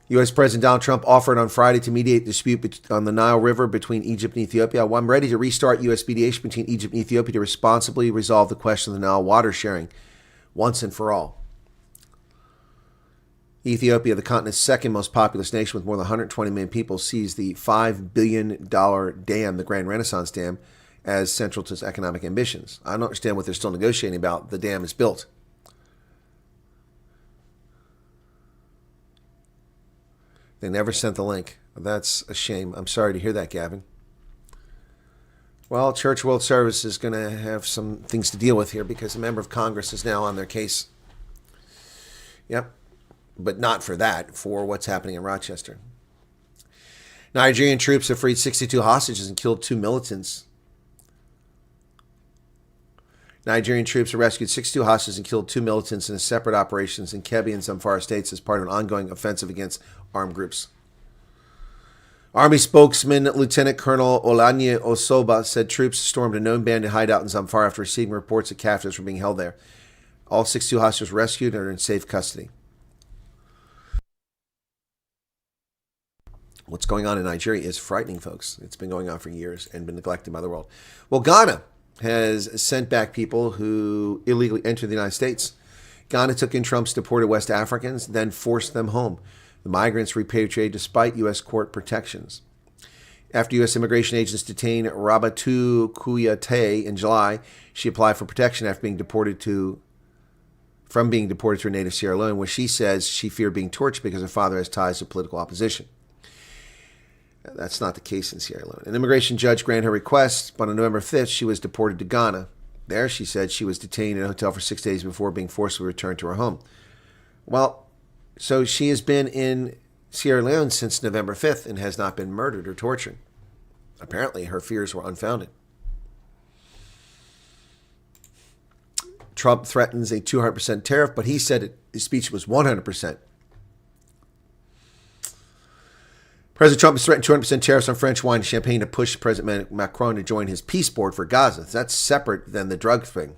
U.S. President Donald Trump offered on Friday to mediate the dispute on the Nile River between Egypt and Ethiopia. Well, I'm ready to restart U.S. mediation between Egypt and Ethiopia to responsibly resolve the question of the Nile water sharing once and for all. Ethiopia, the continent's second most populous nation with more than 120 million people, sees the $5 billion dam, the Grand Renaissance Dam, as central to its economic ambitions. I don't understand what they're still negotiating about. The dam is built. They never sent the link. That's a shame. I'm sorry to hear that, Gavin. Well, Church World Service is going to have some things to deal with here because a member of Congress is now on their case. Yep. But not for that, for what's happening in Rochester. Nigerian troops have freed 62 hostages and killed 2 militants. Nigerian troops have rescued 62 hostages and killed 2 militants in a separate operations in Kebbi and Zamfara states as part of an ongoing offensive against armed groups. Army spokesman Lieutenant Colonel Olanye Osoba said troops stormed a known bandit hideout in Zamfara after receiving reports that captives were being held there. All 62 hostages were rescued and are in safe custody. What's going on in Nigeria is frightening, folks. It's been going on for years and been neglected by the world. Well, Ghana has sent back people who illegally entered the United States. Ghana took in Trump's deported West Africans, then forced them home. The migrants repatriated despite U.S. court protections. After U.S. immigration agents detained Rabatu Kuyate in July, she applied for protection after being deported to her native Sierra Leone, where she says she feared being tortured because her father has ties to political opposition. That's not the case in Sierra Leone. An immigration judge granted her request, but on November 5th, she was deported to Ghana. There, she said she was detained in a hotel for 6 days before being forcibly returned to her home. Well, so she has been in Sierra Leone since November 5th and has not been murdered or tortured. Apparently, her fears were unfounded. Trump threatens a 200% tariff, but he said his speech was 100%. President Trump has threatened 200% tariffs on French wine and champagne to push President Macron to join his peace board for Gaza. That's separate than the drug thing.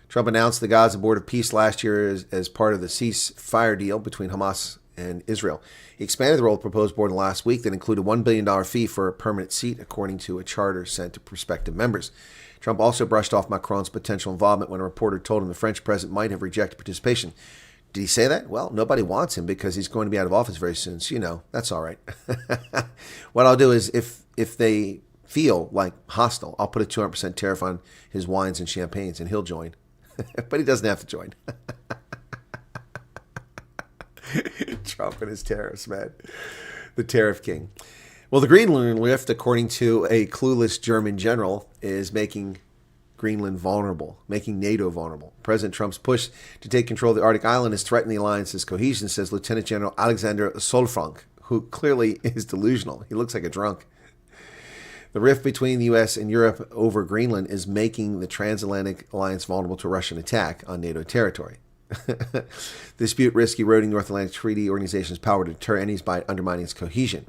Trump announced the Gaza Board of Peace last year as part of the ceasefire deal between Hamas and Israel. He expanded the role of the proposed board last week that included a $1 billion fee for a permanent seat, according to a charter sent to prospective members. Trump also brushed off Macron's potential involvement when a reporter told him the French president might have rejected participation. Did he say that? Well, nobody wants him because he's going to be out of office very soon. So, that's all right. What I'll do is if they feel like hostile, I'll put a 200% tariff on his wines and champagnes and he'll join. But he doesn't have to join. Trump and his tariffs, man. The tariff king. Well, the Greenland lift, according to a clueless German general, is making Greenland vulnerable, making NATO vulnerable. President Trump's push to take control of the Arctic island has threatened the alliance's cohesion, says Lieutenant General Alexander Solfrank, who clearly is delusional. He looks like a drunk. The rift between the U.S. and Europe over Greenland is making the transatlantic alliance vulnerable to a Russian attack on NATO territory. The dispute risks eroding North Atlantic Treaty Organization's power to deter enemies by undermining its cohesion.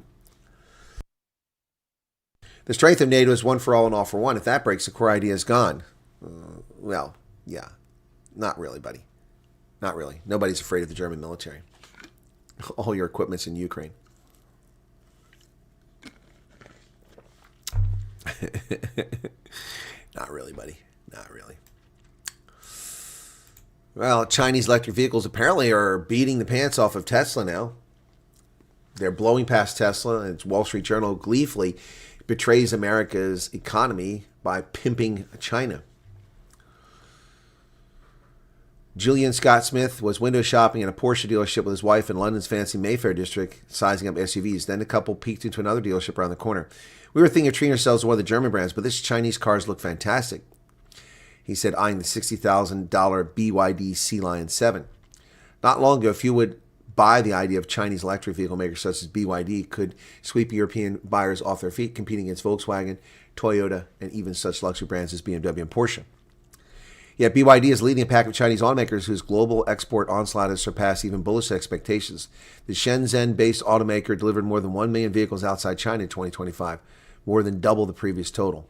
The strength of NATO is one for all and all for one. If that breaks, the core idea is gone. Well, yeah. Not really, buddy. Not really. Nobody's afraid of the German military. All your equipment's in Ukraine. Not really, buddy. Not really. Well, Chinese electric vehicles apparently are beating the pants off of Tesla now. They're blowing past Tesla, and it's Wall Street Journal gleefully betrays America's economy by pimping China. Julian Scott Smith was window shopping in a Porsche dealership with his wife in London's fancy Mayfair district, sizing up SUVs. Then the couple peeked into another dealership around the corner. We were thinking of treating ourselves to one of the German brands, but this Chinese cars look fantastic, he said, eyeing the $60,000 BYD Sea Lion 7. Not long ago, if you would buy the idea of Chinese electric vehicle makers such as BYD could sweep European buyers off their feet, competing against Volkswagen, Toyota, and even such luxury brands as BMW and Porsche. Yet BYD is leading a pack of Chinese automakers whose global export onslaught has surpassed even bullish expectations. The Shenzhen-based automaker delivered more than 1 million vehicles outside China in 2025, more than double the previous total.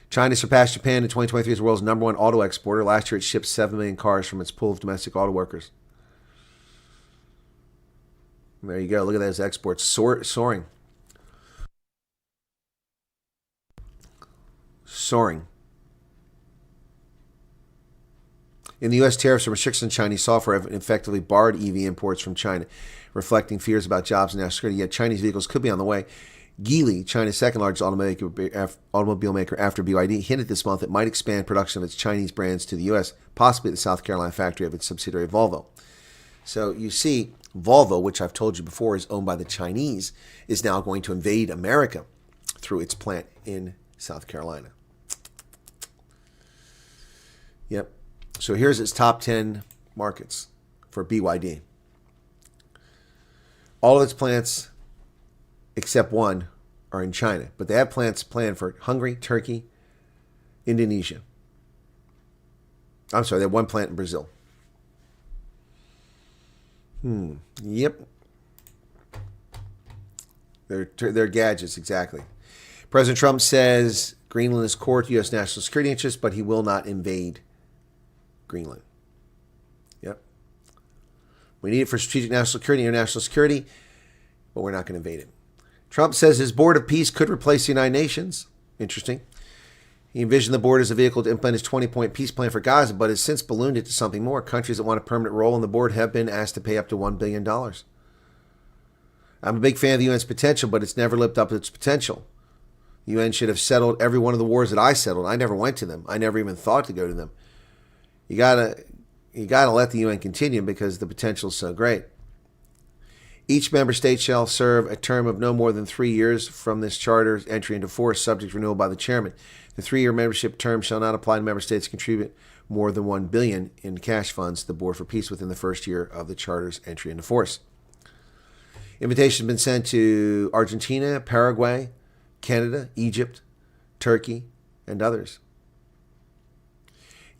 China surpassed Japan in 2023 as the world's number one auto exporter. Last year it shipped 7 million cars from its pool of domestic auto workers. There you go. Look at those exports soaring. Soaring. In the U.S., tariffs and restrictions on Chinese software have effectively barred EV imports from China, reflecting fears about jobs and national security. Yet Chinese vehicles could be on the way. Geely, China's second largest automobile maker after BYD, hinted this month it might expand production of its Chinese brands to the U.S., possibly at the South Carolina factory of its subsidiary Volvo. So you see, Volvo, which I've told you before is owned by the Chinese, is now going to invade America through its plant in South Carolina. Yep. So here's its top 10 markets for BYD. All of its plants, except one, are in China. But they have plants planned for Hungary, Turkey, Indonesia. I'm sorry, they have one plant in Brazil. Yep. They're gadgets, exactly. President Trump says Greenland is core to U.S. national security interests, but he will not invade Greenland. Yep. We need it for strategic national security, international security, but we're not going to invade it. Trump says his board of peace could replace the United Nations. Interesting. He envisioned the board as a vehicle to implement his 20-point peace plan for Gaza, but has since ballooned it to something more. Countries that want a permanent role on the board have been asked to pay up to $1 billion. I'm a big fan of the UN's potential, but it's never lived up to its potential. The UN should have settled every one of the wars that I settled. I never went to them. I never even thought to go to them. You gotta let the UN continue because the potential is so great. Each member state shall serve a term of no more than 3 years from this charter's entry into force, subject to renewal by the chairman. The 3-year membership term shall not apply to member states contribute more than $1 billion in cash funds to the Board for Peace within the first year of the charter's entry into force. Invitations have been sent to Argentina, Paraguay, Canada, Egypt, Turkey, and others.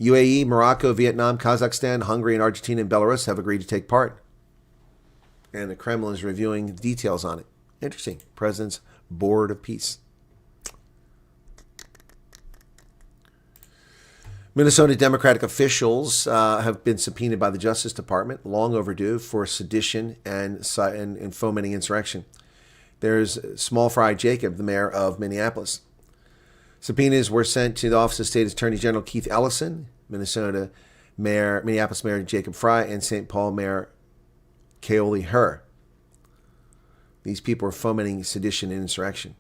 UAE, Morocco, Vietnam, Kazakhstan, Hungary, and Argentina and Belarus have agreed to take part. And the Kremlin is reviewing details on it. Interesting. President's Board of Peace. Minnesota Democratic officials have been subpoenaed by the Justice Department, long overdue, for sedition and fomenting insurrection. There's Small Fry Jacob, the mayor of Minneapolis. Subpoenas were sent to the Office of State Attorney General Keith Ellison, Minneapolis Mayor Jacob Fry, and St. Paul Mayor Kaoli Herr. These people are fomenting sedition and insurrection.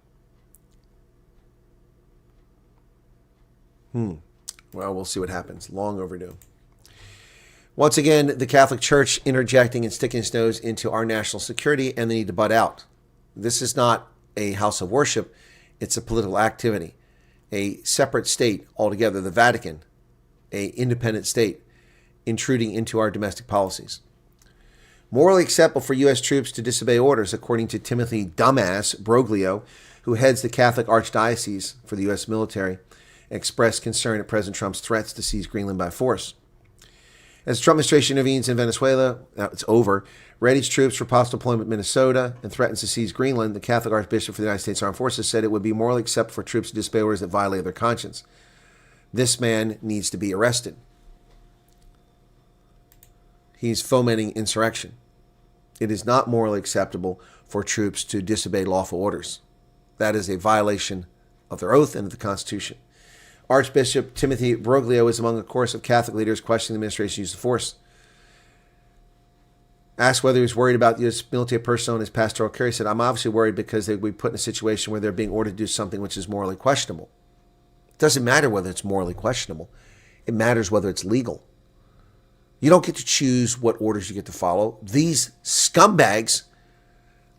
Well, we'll see what happens. Long overdue. Once again, the Catholic Church interjecting and sticking its nose into our national security, and they need to butt out. This is not a house of worship. It's a political activity. A separate state altogether, the Vatican, an independent state, intruding into our domestic policies. Morally acceptable for U.S. troops to disobey orders, according to Timothy Dumbass Broglio, who heads the Catholic Archdiocese for the U.S. military, expressed concern at President Trump's threats to seize Greenland by force. As the Trump administration intervenes in Venezuela, now it's over, readies troops for possible deployment in Minnesota, and threatens to seize Greenland, the Catholic Archbishop for the United States Armed Forces said it would be morally acceptable for troops to disobey orders that violate their conscience. This man needs to be arrested. He's fomenting insurrection. It is not morally acceptable for troops to disobey lawful orders. That is a violation of their oath and of the Constitution. Archbishop Timothy Broglio is among a chorus of Catholic leaders questioning the administration's use of force. Asked whether he was worried about U.S. military personnel in his pastoral care, he said, I'm obviously worried because they would be put in a situation where they're being ordered to do something which is morally questionable. It doesn't matter whether it's morally questionable. It matters whether it's legal. You don't get to choose what orders you get to follow. These scumbags,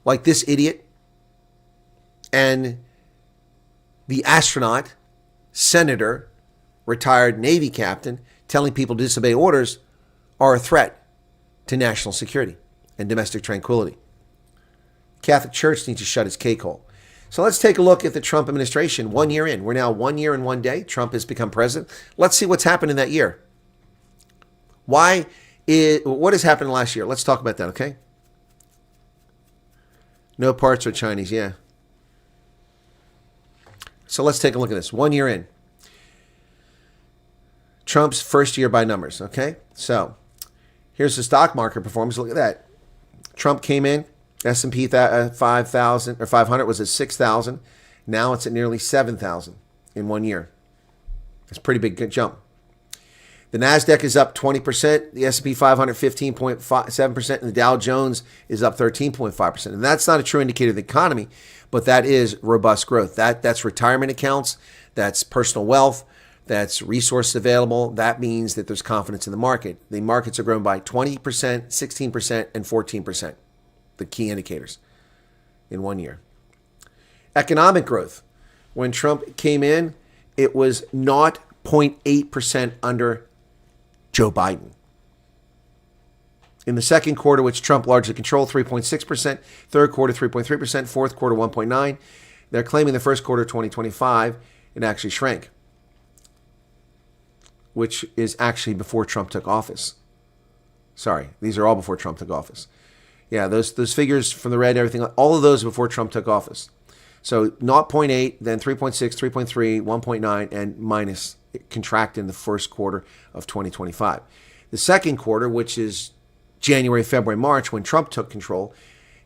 like this idiot and the astronaut, senator, retired Navy captain, telling people to disobey orders, are a threat to national security and domestic tranquility. Catholic Church needs to shut its cake hole. So let's take a look at the Trump administration 1 year in. We're now 1 year and 1 day. Trump has become president. Let's see what's happened in that year. What has happened last year? Let's talk about that, okay? No parts are Chinese, yeah. So let's take a look at this. 1 year in. Trump's first year by numbers, okay? So here's the stock market performance. Look at that. Trump came in, S&P 5,000 or 500 was at 6,000. Now it's at nearly 7,000 in 1 year. It's a pretty big jump. The Nasdaq is up 20%, the S&P 500 15.7%, and the Dow Jones is up 13.5%. And that's not a true indicator of the economy, but that is robust growth. That's retirement accounts, that's personal wealth, that's resources available. That means that there's confidence in the market. The markets are grown by 20%, 16%, and 14%, the key indicators in 1 year. Economic growth. When Trump came in, it was 0.8% under Joe Biden. In the second quarter, which Trump largely controlled, 3.6%, third quarter, 3.3%, fourth quarter, 1.9%. They're claiming the first quarter of 2025, it actually shrank, which is actually before Trump took office. Sorry, these are all before Trump took office. Yeah, those figures from the red and everything, all of those before Trump took office. So 0.8, then 3.6, 3.3, 1.9, and minus contract in the first quarter of 2025. The second quarter, which is January, February, March, when Trump took control,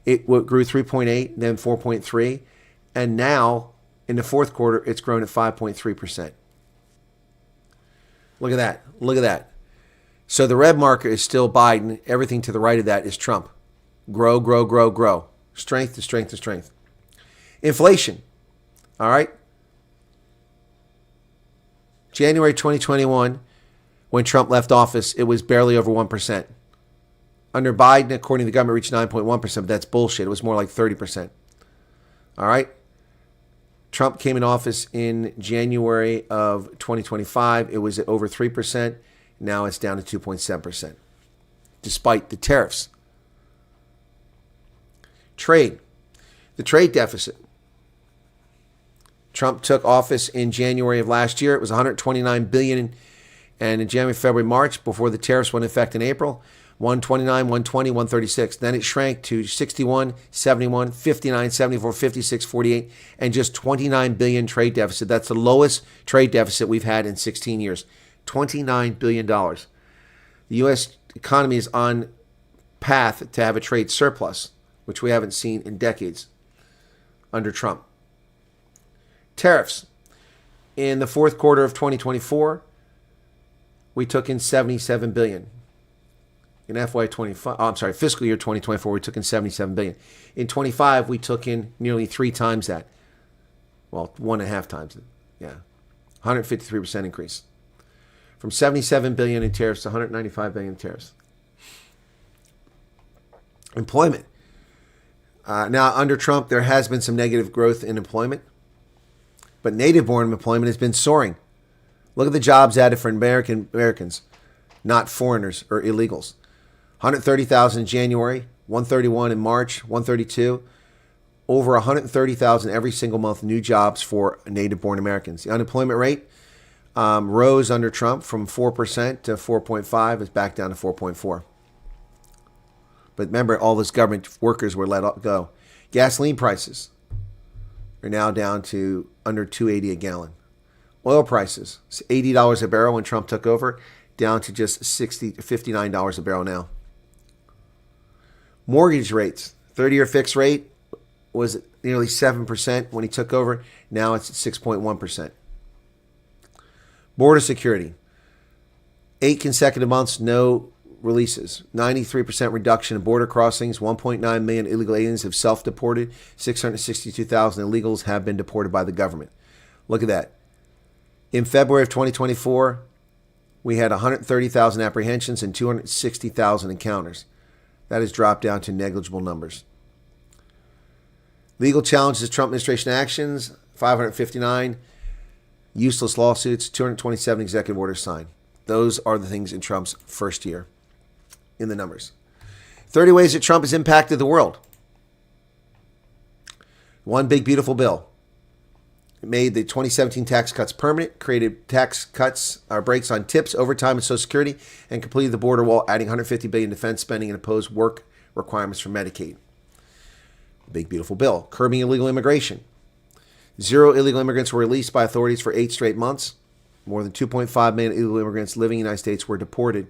it grew 3.8, then 4.3, and now in the fourth quarter, it's grown at 5.3%. Look at that. Look at that. So the red marker is still Biden. Everything to the right of that is Trump. Grow, grow, grow, grow. Strength to strength to strength. Inflation. All right. January 2021, when Trump left office, it was barely over 1%. Under Biden, according to the government, reached 9.1%, but that's bullshit. It was more like 30%. All right. Trump came in office in January of 2025. It was at over 3%. Now it's down to 2.7%, despite the tariffs. Trade. The trade deficit. Trump took office in January of last year. It was $129 billion, and in January, February, March, before the tariffs went into effect in April, 129, 120, 136. Then it shrank to 61, 71, 59, 74, 56, 48, and just $29 billion trade deficit. That's the lowest trade deficit we've had in 16 years. $29 billion. The U.S. economy is on path to have a trade surplus, which we haven't seen in decades under Trump. Tariffs. In the fourth quarter of 2024, we took in $77 billion. In fiscal year 2024, we took in $77 billion. In 25, we took in nearly 3 times that. Well, 1.5 times it. Yeah. 153% increase. From $77 billion in tariffs to $195 billion in tariffs. Employment. Now, under Trump, there has been some negative growth in employment, but native-born employment has been soaring. Look at the jobs added for Americans, not foreigners or illegals. 130,000 in January, 131 in March, 132. Over 130,000 every single month new jobs for native-born Americans. The unemployment rate rose under Trump from 4% to 4.5. It's back down to 4.4. But remember, all those government workers were let go. Gasoline prices are now down to under $2.80 a gallon. Oil prices, $80 a barrel when Trump took over, down to just $59 a barrel now. Mortgage rates, 30-year fixed rate was nearly 7% when he took over. Now it's at 6.1%. Border security. 8 consecutive months, no releases. 93% reduction in border crossings. 1.9 million illegal aliens have self-deported. 662,000 illegals have been deported by the government. Look at that. In February of 2024, we had 130,000 apprehensions and 260,000 encounters. That has dropped down to negligible numbers. Legal challenges Trump administration actions, 559. Useless lawsuits, 227 executive orders signed. Those are the things in Trump's first year in the numbers. 30 ways that Trump has impacted the world. One big, beautiful bill. It made the 2017 tax cuts permanent, created tax cuts or breaks on tips, overtime, and Social Security, and completed the border wall, adding $150 billion defense spending and imposed work requirements for Medicaid. Big, beautiful bill. Curbing illegal immigration. 0 illegal immigrants were released by authorities for 8 straight months. More than 2.5 million illegal immigrants living in the United States were deported,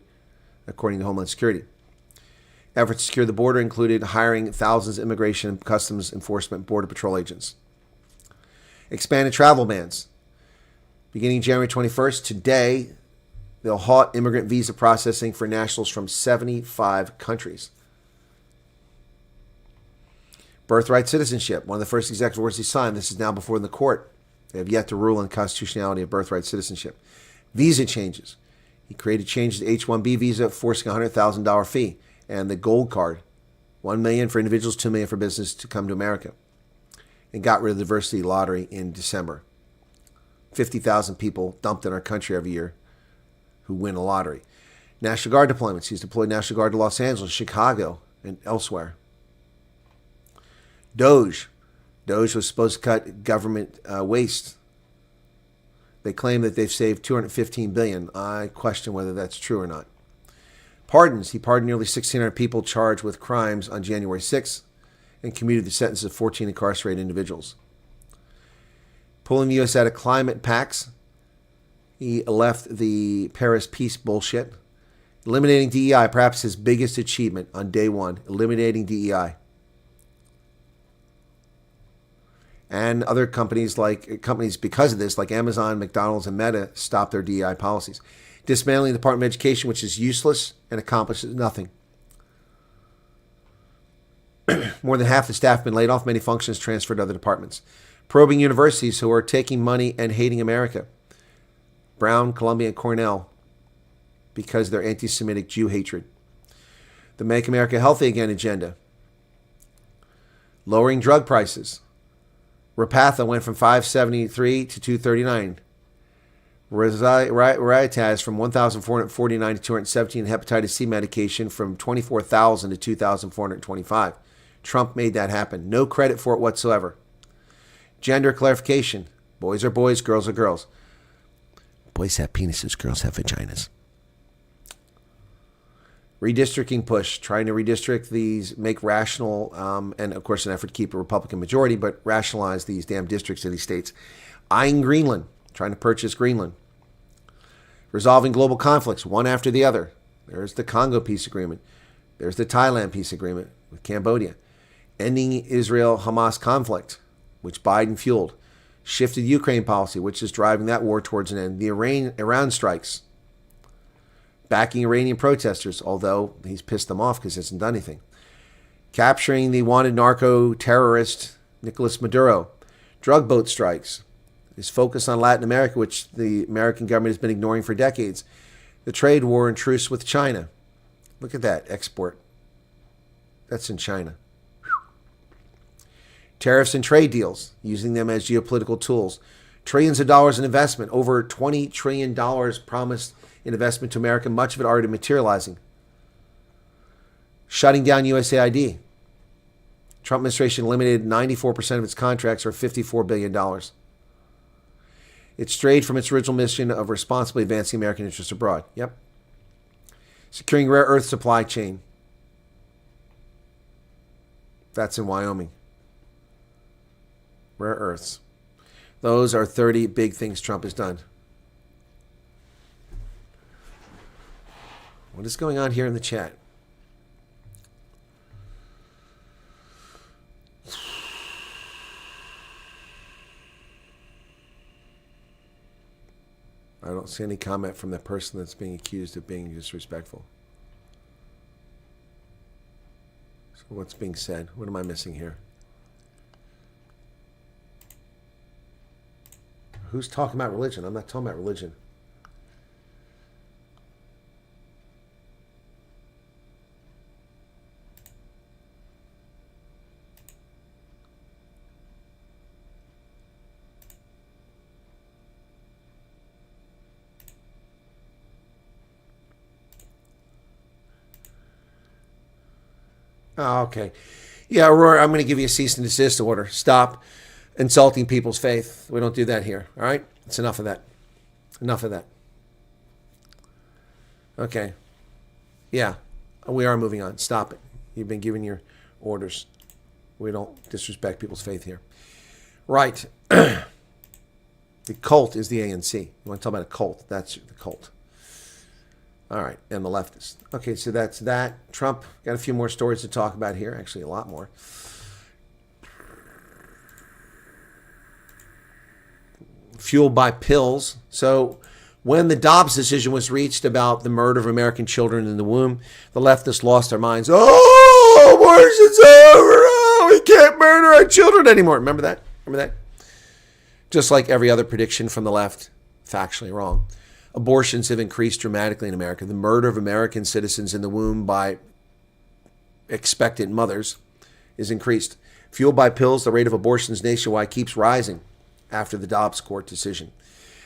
according to Homeland Security. Efforts to secure the border included hiring thousands of immigration and customs enforcement border patrol agents. Expanded travel bans. Beginning January 21st, today, they'll halt immigrant visa processing for nationals from 75 countries. Birthright citizenship, one of the first executive orders he signed. This is now before the court. They have yet to rule on the constitutionality of birthright citizenship. Visa changes. He created changes to H-1B visa, forcing a $100,000 fee. And the gold card, $1 million for individuals, $2 million for business to come to America. And got rid of the diversity lottery in December. 50,000 people dumped in our country every year who win a lottery. National Guard deployments. He's deployed National Guard to Los Angeles, Chicago, and elsewhere. Doge was supposed to cut government waste. They claim that they've saved $215 billion. I question whether that's true or not. Pardons. He pardoned nearly 1,600 people charged with crimes on January 6th and commuted the sentences of 14 incarcerated individuals. Pulling the U.S. out of climate pacts. He left the Paris peace bullshit. Eliminating DEI, perhaps his biggest achievement on day one. Eliminating DEI. And other companies because of this, like Amazon, McDonald's, and Meta, stopped their DEI policies. Dismantling the Department of Education, which is useless and accomplishes nothing. More than half the staff have been laid off, many functions transferred to other departments. Probing universities who are taking money and hating America. Brown, Columbia, and Cornell, because of their anti-Semitic Jew hatred. The Make America Healthy Again agenda. Lowering drug prices. Repatha went from $573 to $239. Riotaz from $1,449 to $217. Hepatitis C medication from $24,000 to $2,425. Trump made that happen. No credit for it whatsoever. Gender clarification. Boys are boys, girls are girls. Boys have penises, girls have vaginas. Redistricting push, trying to redistrict these, make rational, and of course an effort to keep a Republican majority, but rationalize these damn districts in these states. Eyeing Greenland, trying to purchase Greenland. Resolving global conflicts, one after the other. There's the Congo peace agreement. There's the Thailand peace agreement with Cambodia. Ending Israel-Hamas conflict, which Biden fueled. Shifted Ukraine policy, which is driving that war towards an end. The Iran strikes. Backing Iranian protesters, although he's pissed them off because he hasn't done anything. Capturing the wanted narco-terrorist Nicolas Maduro. Drug boat strikes. His focus on Latin America, which the American government has been ignoring for decades. The trade war and truce with China. Look at that, export. That's in China. Tariffs and trade deals, using them as geopolitical tools. Trillions of dollars in investment, over $20 trillion promised in investment to America, much of it already materializing. Shutting down USAID. Trump administration eliminated 94% of its contracts, or $54 billion. It strayed from its original mission of responsibly advancing American interests abroad. Yep. Securing rare earth supply chain. That's in Wyoming. Rare earths. Those are 30 big things Trump has done. What is going on here in the chat? I don't see any comment from the person that's being accused of being disrespectful. So what's being said? What am I missing here? Who's talking about religion? I'm not talking about religion. Oh, okay. Yeah, Aurora, I'm going to give you a cease and desist order. Stop insulting people's faith. We don't do that here. All right? It's enough of that. Enough of that. Okay. Yeah, we are moving on. Stop it. You've been giving your orders. We don't disrespect people's faith here. Right. The cult is the ANC. You want to talk about a cult? That's the cult. All right, and the leftists. Okay, so that's that. Trump, got a few more stories to talk about here. Actually, a lot more. Fueled by pills. So when the Dobbs decision was reached about the murder of American children in the womb, the leftists lost their minds. Oh, abortion's over. Oh, we can't murder our children anymore. Remember that? Remember that? Just like every other prediction from the left, factually wrong. Abortions have increased dramatically in America. The murder of American citizens in the womb by expectant mothers is increased. Fueled by pills, the rate of abortions nationwide keeps rising after the Dobbs Court decision.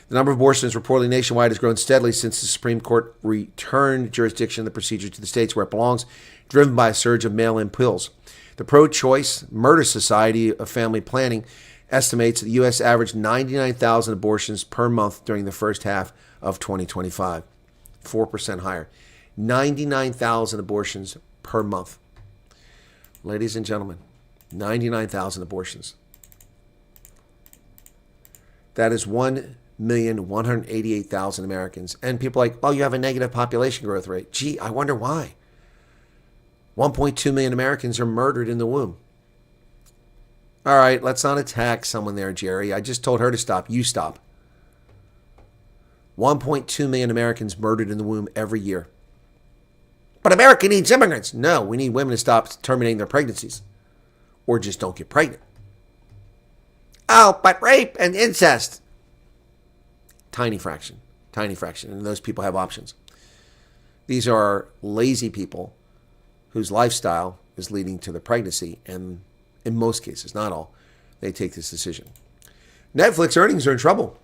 The number of abortions reportedly nationwide has grown steadily since the Supreme Court returned jurisdiction of the procedure to the states where it belongs, driven by a surge of mail-in pills. The pro-choice Murder Society of Family Planning estimates that the U.S. averaged 99,000 abortions per month during the first half of 2025, 4% higher. 99,000 abortions per month. Ladies and gentlemen, 99,000 abortions. That is 1,188,000 Americans. And people are like, oh, you have a negative population growth rate. Gee, I wonder why. 1.2 million Americans are murdered in the womb. All right, let's not attack someone there, Jerry. I just told her to stop. You stop. 1.2 million Americans murdered in the womb every year. But America needs immigrants. No, we need women to stop terminating their pregnancies. Or just don't get pregnant. Oh, but rape and incest. Tiny fraction. Tiny fraction. And those people have options. These are lazy people whose lifestyle is leading to the pregnancy. And in most cases, not all, they take this decision. Netflix earnings are in trouble.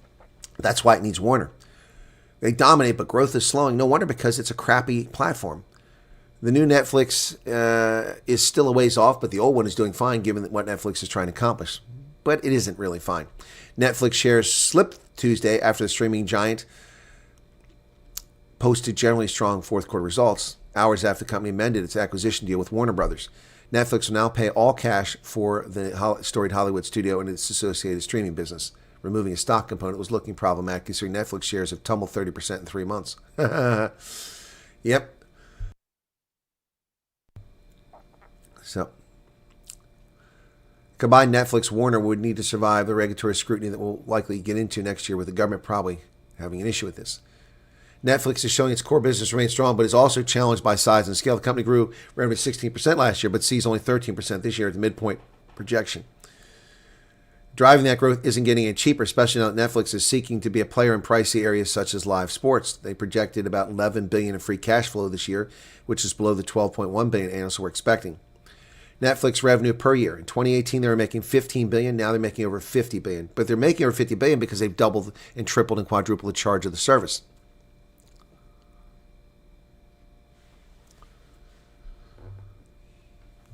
That's why it needs Warner. They dominate, but growth is slowing. No wonder, because it's a crappy platform. The new Netflix is still a ways off, but the old one is doing fine given what Netflix is trying to accomplish. But it isn't really fine. Netflix shares slipped Tuesday after the streaming giant posted generally strong fourth quarter results, hours after the company amended its acquisition deal with Warner Brothers. Netflix will now pay all cash for the storied Hollywood studio and its associated streaming business. Removing a stock component was looking problematic, considering Netflix shares have tumbled 30% in 3 months. Yep. So, combined Netflix Warner would need to survive the regulatory scrutiny that we'll likely get into next year, with the government probably having an issue with this. Netflix is showing its core business remains strong, but is also challenged by size and scale. The company grew revenue 16% last year, but sees only 13% this year at the midpoint projection. Driving that growth isn't getting any cheaper, especially now that Netflix is seeking to be a player in pricey areas such as live sports. They projected about $11 billion in free cash flow this year, which is below the $12.1 billion analysts were expecting. Netflix revenue per year. In 2018, they were making $15 billion. Now they're making over $50 billion. But they're making over $50 billion because they've doubled and tripled and quadrupled the charge of the service.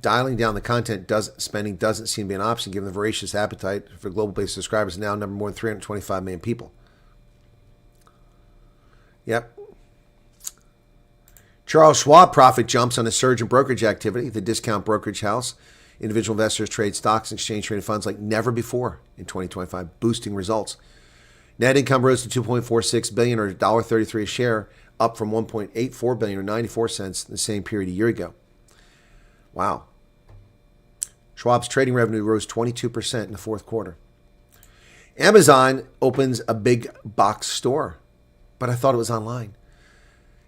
Dialing down the content spending doesn't seem to be an option, given the voracious appetite for global-based subscribers now number more than 325 million people. Yep. Charles Schwab profit jumps on a surge in brokerage activity. The discount brokerage house, individual investors trade stocks and exchange-traded funds like never before in 2025, boosting results. Net income rose to $2.46 billion, or $1.33 a share, up from $1.84 billion, or 94 cents, in the same period a year ago. Wow. Schwab's trading revenue rose 22% in the fourth quarter. Amazon opens a big box store but I thought it was online.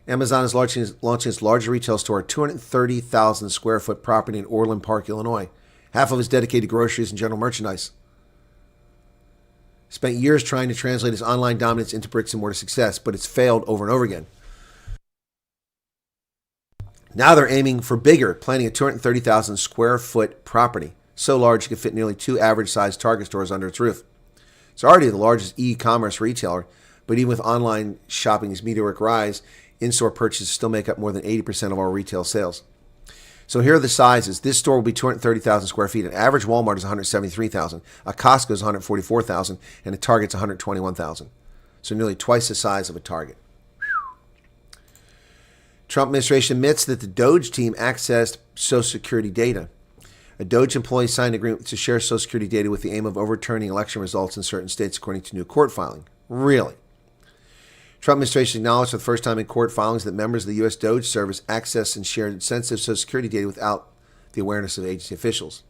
Amazon is launching its largest retail store, a 230,000 square foot property in Orland Park, Illinois. Half of it is dedicated to groceries and general merchandise. Spent years trying to translate its online dominance into bricks and mortar success, but it's failed over and over again. Now they're aiming for bigger, planning a 230,000 square foot property, so large it could fit nearly 2 average-sized Target stores under its roof. It's already the largest e-commerce retailer, but even with online shopping's meteoric rise, in-store purchases still make up more than 80% of all retail sales. So here are the sizes. This store will be 230,000 square feet. An average Walmart is 173,000. A Costco is 144,000, and a Target's 121,000. So nearly twice the size of a Target. Trump administration admits that the Doge team accessed Social Security data. A Doge employee signed an agreement to share Social Security data with the aim of overturning election results in certain states, according to new court filing. Really? Trump administration acknowledged for the first time in court filings that members of the U.S. Doge service accessed and shared sensitive Social Security data without the awareness of agency officials.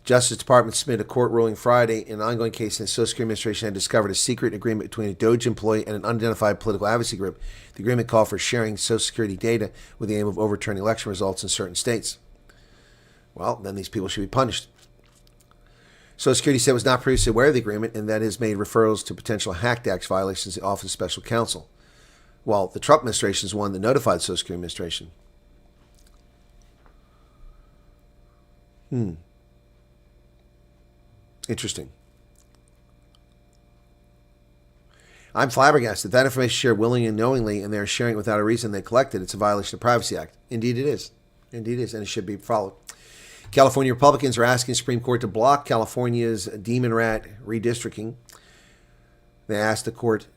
The Justice Department submitted a court ruling Friday in an ongoing case in the Social Security Administration had discovered a secret agreement between a Doge employee and an unidentified political advocacy group. The agreement called for sharing Social Security data with the aim of overturning election results in certain states. Well, then these people should be punished. Social Security said it was not previously aware of the agreement and that it has made referrals to potential Hacked Acts violations to the Office of Special Counsel. Well, the Trump administration is the one that notified the Social Security Administration. Interesting. I'm flabbergasted. That information is shared willingly and knowingly, and they're sharing it without a reason they collected. It's a violation of the Privacy Act. Indeed it is. Indeed it is, and it should be followed. California Republicans are asking the Supreme Court to block California's demon rat redistricting. They asked the court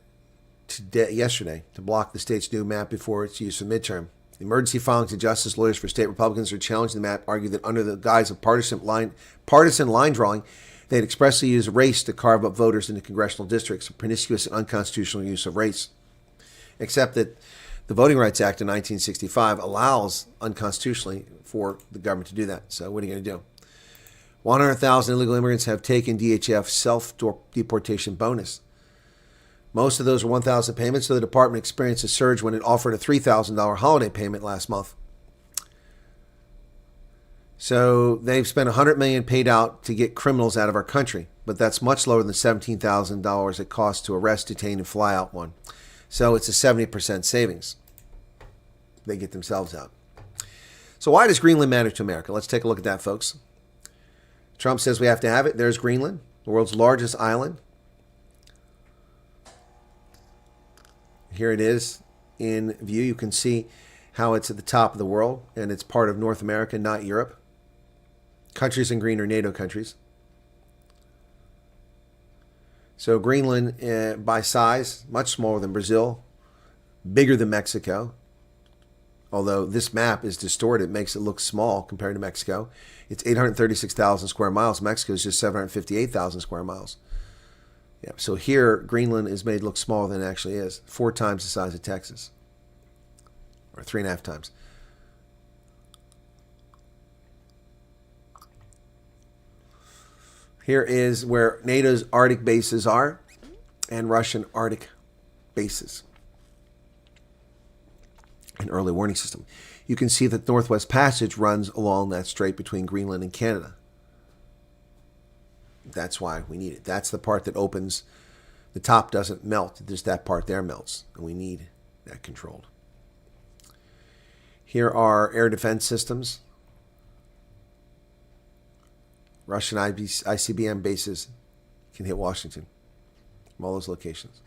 yesterday to block the state's new map before its use for midterm. The emergency filings of justice lawyers for state Republicans are challenging the map, argue that under the guise of partisan line drawing, they had expressly used race to carve up voters into congressional districts, a pernicious and unconstitutional use of race. Except that the Voting Rights Act of 1965 allows unconstitutionally for the government to do that. So what are you going to do? 100,000 illegal immigrants have taken DHF self-deportation bonus. Most of those were 1,000 payments, so the department experienced a surge when it offered a $3,000 holiday payment last month. So they've spent $100 million paid out to get criminals out of our country, but that's much lower than the $17,000 it costs to arrest, detain, and fly out one. So it's a 70% savings. They get themselves out. So why does Greenland matter to America? Let's take a look at that, folks. Trump says we have to have it. There's Greenland, the world's largest island. Here it is in view. You can see how it's at the top of the world, and it's part of North America, not Europe. Countries in green are NATO countries. So Greenland, by size, much smaller than Brazil, bigger than Mexico. Although this map is distorted, it makes it look small compared to Mexico. It's 836,000 square miles. Mexico is just 758,000 square miles. Yeah, so here, Greenland is made look smaller than it actually is. 4 times the size of Texas. Or 3.5 times. Here is where NATO's Arctic bases are and Russian Arctic bases. An early warning system. You can see that the Northwest Passage runs along that strait between Greenland and Canada. That's why we need it. That's the part that opens. The top doesn't melt. Just that part there melts. And we need that controlled. Here are air defense systems. Russian ICBM bases can hit Washington from all those locations.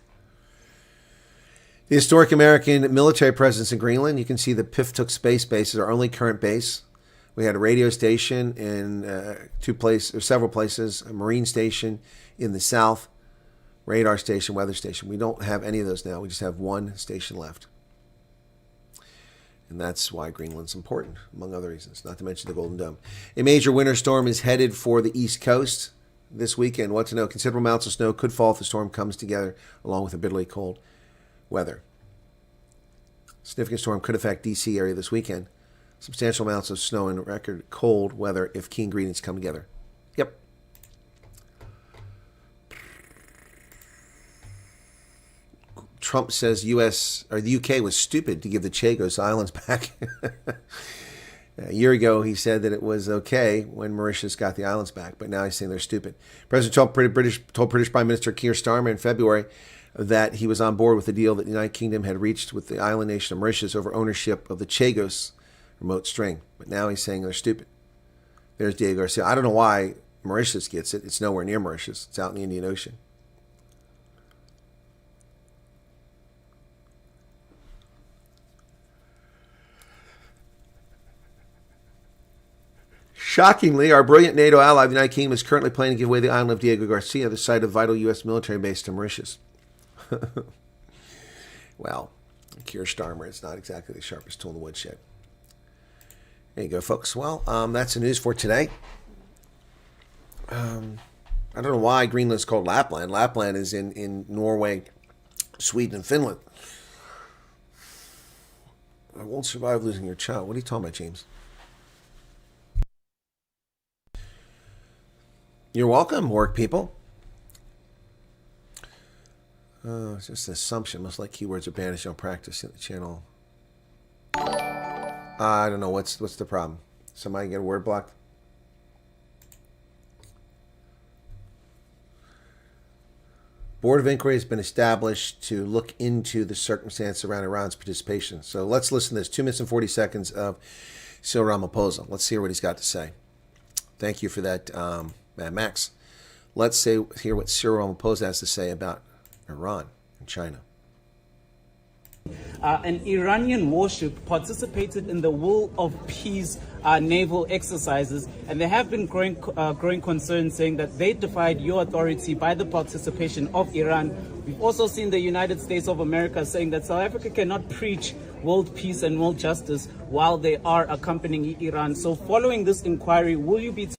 The historic American military presence in Greenland. You can see the Piftuk Space Base is our only current base. We had a radio station in several places, a marine station in the south, radar station, weather station. We don't have any of those now. We just have one station left. And that's why Greenland's important, among other reasons, not to mention the Golden Dome. A major winter storm is headed for the East Coast this weekend. What to know? Considerable amounts of snow could fall if the storm comes together, along with a bitterly cold weather. Significant storm could affect D.C. area this weekend. Substantial amounts of snow and record cold weather if key ingredients come together. Yep. Trump says U.S. or the U.K. was stupid to give the Chagos Islands back. A year ago, he said that it was okay when Mauritius got the islands back, but now he's saying they're stupid. President Trump told British Prime Minister Keir Starmer in February that he was on board with the deal that the United Kingdom had reached with the island nation of Mauritius over ownership of the Chagos remote string. But now he's saying they're stupid. There's Diego Garcia. I don't know why Mauritius gets it. It's nowhere near Mauritius. It's out in the Indian Ocean. Shockingly, our brilliant NATO ally, the United Kingdom, is currently planning to give away the island of Diego Garcia, the site of a vital U.S. military base, to Mauritius. Well, Keir Starmer is not exactly the sharpest tool in the woodshed. There you go, folks. Well, that's the news for today. I don't know why Greenland's called Lapland. Lapland is in Norway, Sweden, and Finland. I won't survive losing your child. What are you talking about, James? You're welcome, work people. It's just an assumption. Most like keywords are banished on practice in the channel. I don't know. What's the problem? Somebody get a word blocked? Board of Inquiry has been established to look into the circumstances around Iran's participation. So let's listen to this. 2 minutes and 40 seconds of Cyril Ramaphosa. Let's hear what he's got to say. Thank you for that, Max. Let's hear what Cyril Ramaphosa has to say about Iran and China. An Iranian warship participated in the Will of Peace naval exercises, and there have been growing concerns saying that they defied your authority by the participation of Iran. We've also seen the United States of America saying that South Africa cannot preach world peace and world justice while they are accompanying Iran. So following this inquiry, will you be...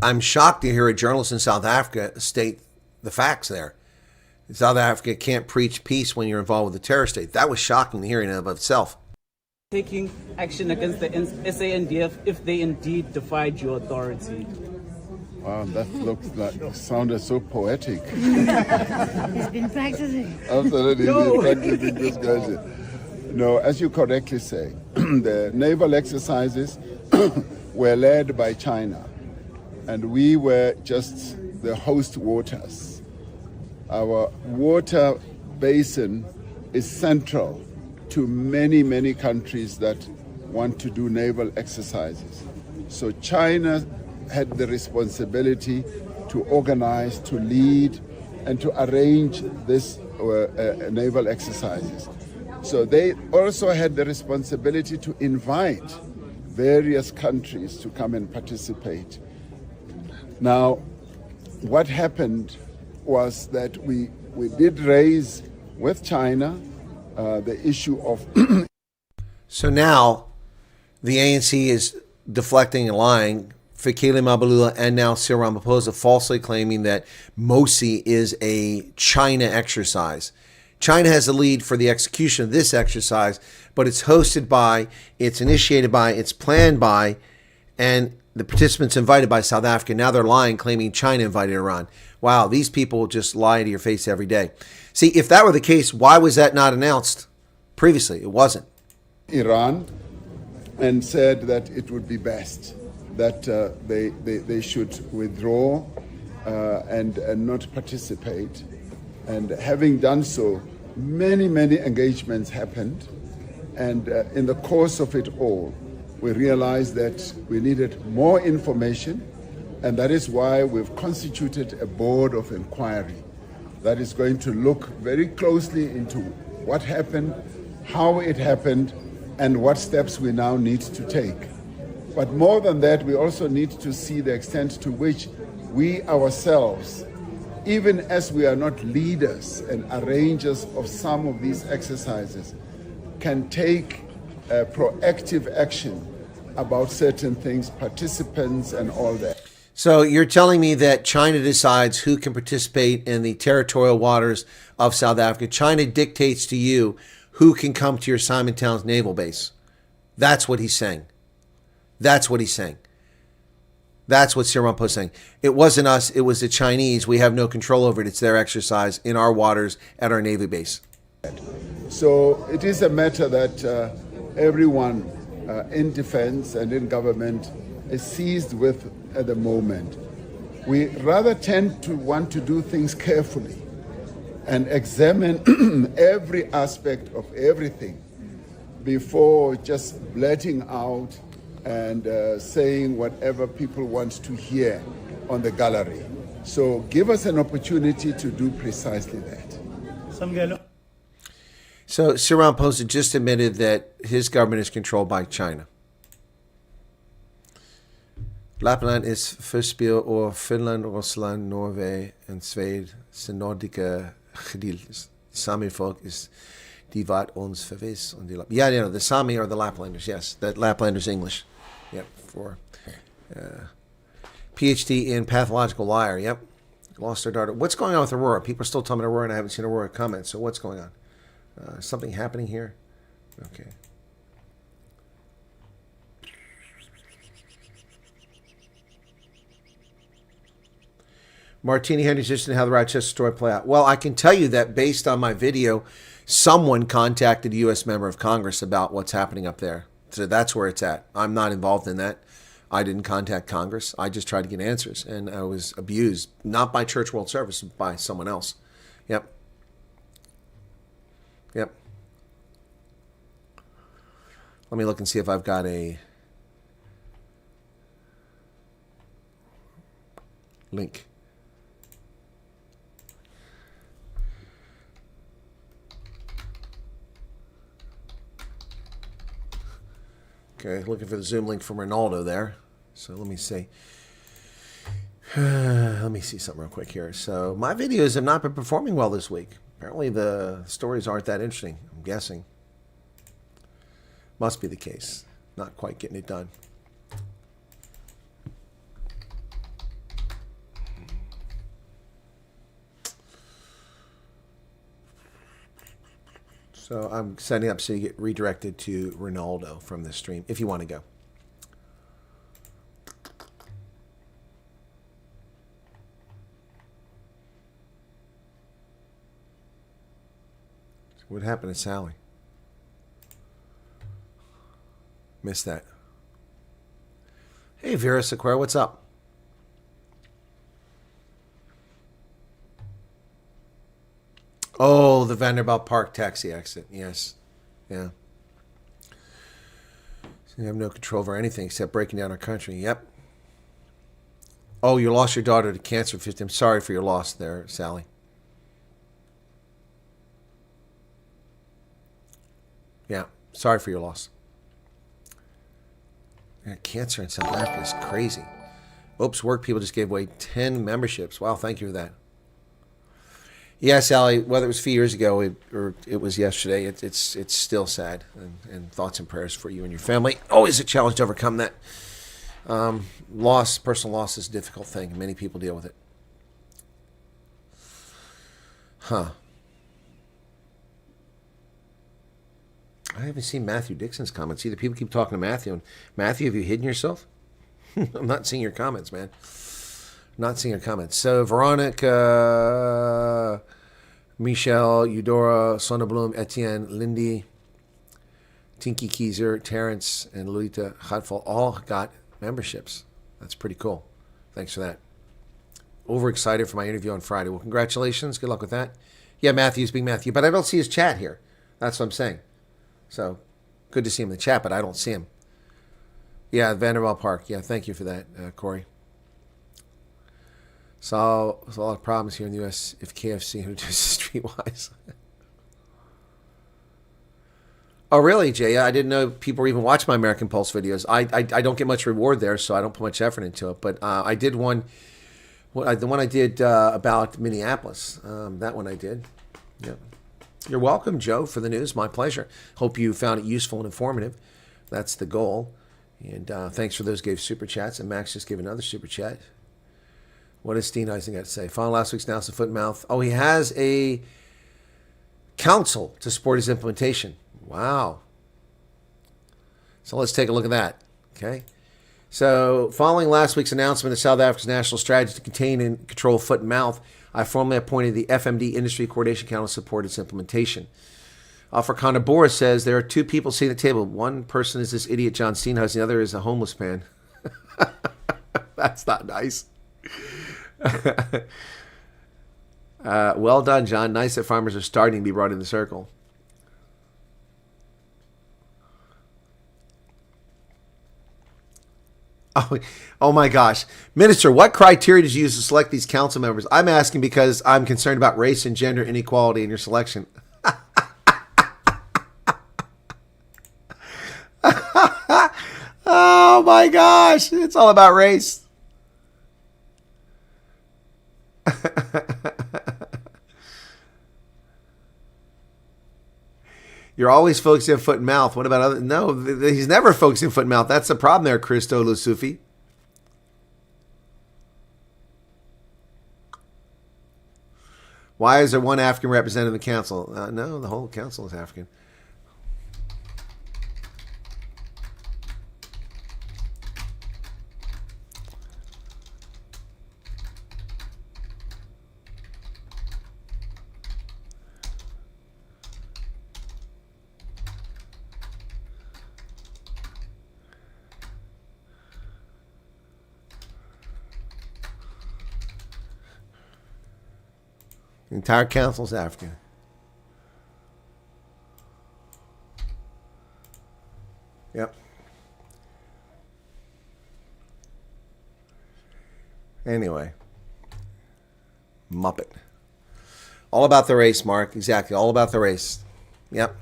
I'm shocked to hear a journalist in South Africa state the facts there. South Africa can't preach peace when you're involved with a terrorist state. That was shocking to hear in and of itself. Taking action against the SANDF if they indeed defied your authority. Wow, that sounded so poetic. He's been practicing. Absolutely, he's been practicing this guy. No, as you correctly say, the naval exercises were led by China, and we were just the host waters. Our water basin is central to many, many countries that want to do naval exercises. So China had the responsibility to organize, to lead, and to arrange this naval exercises. So they also had the responsibility to invite various countries to come and participate. Now, what happened was that we did raise with China the issue of... So now the ANC is deflecting and lying. Fikile Mabalula and now Cyril Ramaphosa falsely claiming that MOSI is a China exercise. China has the lead for the execution of this exercise, but it's hosted by, it's initiated by, it's planned by, and the participants invited by South Africa. Now they're lying, claiming China invited Iran. Wow, these people just lie to your face every day. See, if that were the case, why was that not announced previously? It wasn't. Iran, and said that it would be best that they should withdraw and not participate. And having done so, many engagements happened. And in the course of it all, we realized that we needed more information, and that is why we've constituted a board of inquiry that is going to look very closely into what happened, how it happened, and what steps we now need to take. But more than that, we also need to see the extent to which we ourselves, even as we are not leaders and arrangers of some of these exercises, can take proactive action about certain things, participants and all that. So you're telling me that China decides who can participate in the territorial waters of South Africa. China dictates to you who can come to your Simon Towns naval base. That's what he's saying. That's what he's saying. That's what Cyril Ramaphosa is saying. It wasn't us. It was the Chinese. We have no control over it. It's their exercise in our waters at our Navy base. So it is a matter that everyone in defense and in government is seized with at the moment. We rather tend to want to do things carefully and examine every aspect of everything before just blurting out and saying whatever people want to hear on the gallery. So give us an opportunity to do precisely that. So Cyril Ramaphosa just admitted that his government is controlled by China. Lapland is förspel och Finland, Ryssland, Norge and Sverige sin nordiska gedeeld. Sami folk is die wat ons verwees. Yeah, the Sami are the Laplanders, yes. That Laplanders English. Yep, for PhD in pathological liar, yep. Lost her daughter. What's going on with Aurora? People are still telling me Aurora and I haven't seen Aurora comment, so what's going on? Something happening here? Okay. Martini Henry's interested in how the Rochester story play out. Well, I can tell you that based on my video, someone contacted a U.S. member of Congress about what's happening up there. So that's where it's at. I'm not involved in that. I didn't contact Congress. I just tried to get answers, and I was abused, not by Church World Service, but by someone else. Yep. Yep. Let me look and see if I've got a link. Okay, looking for the Zoom link from Ronaldo there. So let me see. Let me see something real quick here. So my videos have not been performing well this week. Apparently the stories aren't that interesting, I'm guessing. Must be the case. Not quite getting it done. So I'm setting up so you get redirected to Ronaldo from this stream, if you want to go. What happened to Sally? Missed that. Hey, Vera Sequoia, what's up? Oh, the Vanderbilt Park taxi accident. Yes. Yeah. So you have no control over anything except breaking down our country. Yep. Oh, you lost your daughter to cancer. I'm sorry for your loss there, Sally. Yeah. Sorry for your loss. Yeah, cancer in South Africa is crazy. Oops, work people just gave away 10 memberships. Wow, thank you for that. Yeah, Sally, whether it was a few years ago or it was yesterday, it's still sad. And thoughts and prayers for you and your family. Always a challenge to overcome that. Personal loss is a difficult thing. Many people deal with it. Huh. I haven't seen Matthew Dixon's comments either. People keep talking to Matthew. And Matthew, have you hidden yourself? I'm not seeing your comments, man. Not seeing your comments. So, Veronica, Michelle, Eudora, Sonneblum, Etienne, Lindy, Tinky Keyser, Terrence, and Lolita Hutful all got memberships. That's pretty cool. Thanks for that. Overexcited for my interview on Friday. Well, congratulations. Good luck with that. Yeah, Matthew's being Matthew. But I don't see his chat here. That's what I'm saying. So, good to see him in the chat, but I don't see him. Yeah, Vanderbilt Park. Yeah, thank you for that, Corey. So, there's a lot of problems here in the U.S. if KFC introduces Streetwise. Oh, really, Jay? I didn't know people were even watching my American Pulse videos. I don't get much reward there, so I don't put much effort into it. But I did one, the one I did about Minneapolis. That one I did. Yep. You're welcome, Joe, for the news. My pleasure. Hope you found it useful and informative. That's the goal. And thanks for those who gave super chats. And Max just gave another super chat. What does Steenhuisen got to say? Following last week's announcement, foot and mouth. Oh, he has a council to support his implementation. Wow. So let's take a look at that. Okay. So, following last week's announcement of South Africa's national strategy to contain and control foot and mouth, I formally appointed the FMD Industry Coordination Council to support its implementation. Afrikaner Boris says there are two people sitting at the table. One person is this idiot John Steenhuisen, the other is a homeless man. That's not nice. Well done, John. Nice that farmers are starting to be brought in the circle. Oh my gosh. Minister, what criteria did you use to select these council members? I'm asking because I'm concerned about race and gender inequality in your selection. Oh my gosh. It's all about race. You're always focusing on foot and mouth. What about other? No, he's never focusing on foot and mouth. That's the problem there, Christo Lusufi. Why is there one African representative in the council? No, the whole council is African. The entire council is African. Yep. Anyway. Muppet. All about the race, Mark. Exactly. All about the race. Yep.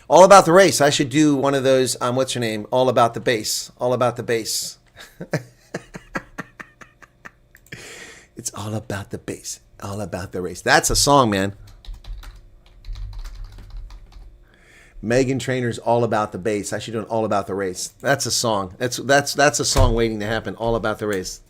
All about the race. I should do one of those, what's your name? All about the bass. All about the bass. It's all about the bass. All about the race. That's a song, man. Megan Trainor's All About the Bass. I should do an All About the Race. That's a song. That's a song waiting to happen. All About the Race.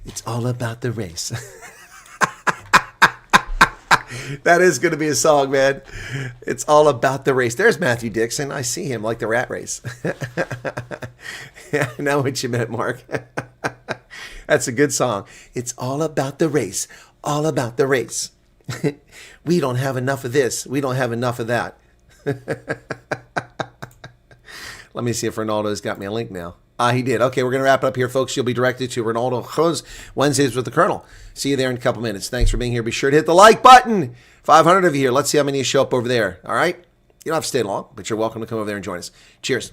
It's all about the race. That is going to be a song, man. It's all about the race. There's Matthew Dixon. I see him like the rat race. Yeah, I know what you meant, Mark. That's a good song. It's all about the race. All about the race. We don't have enough of this. We don't have enough of that. Let me see if Ronaldo's got me a link now. He did. Okay, we're going to wrap it up here, folks. You'll be directed to Ronaldo Jones Wednesdays with the Colonel. See you there in a couple minutes. Thanks for being here. Be sure to hit the like button. 500 of you here. Let's see how many show up over there. All right? You don't have to stay long, but you're welcome to come over there and join us. Cheers.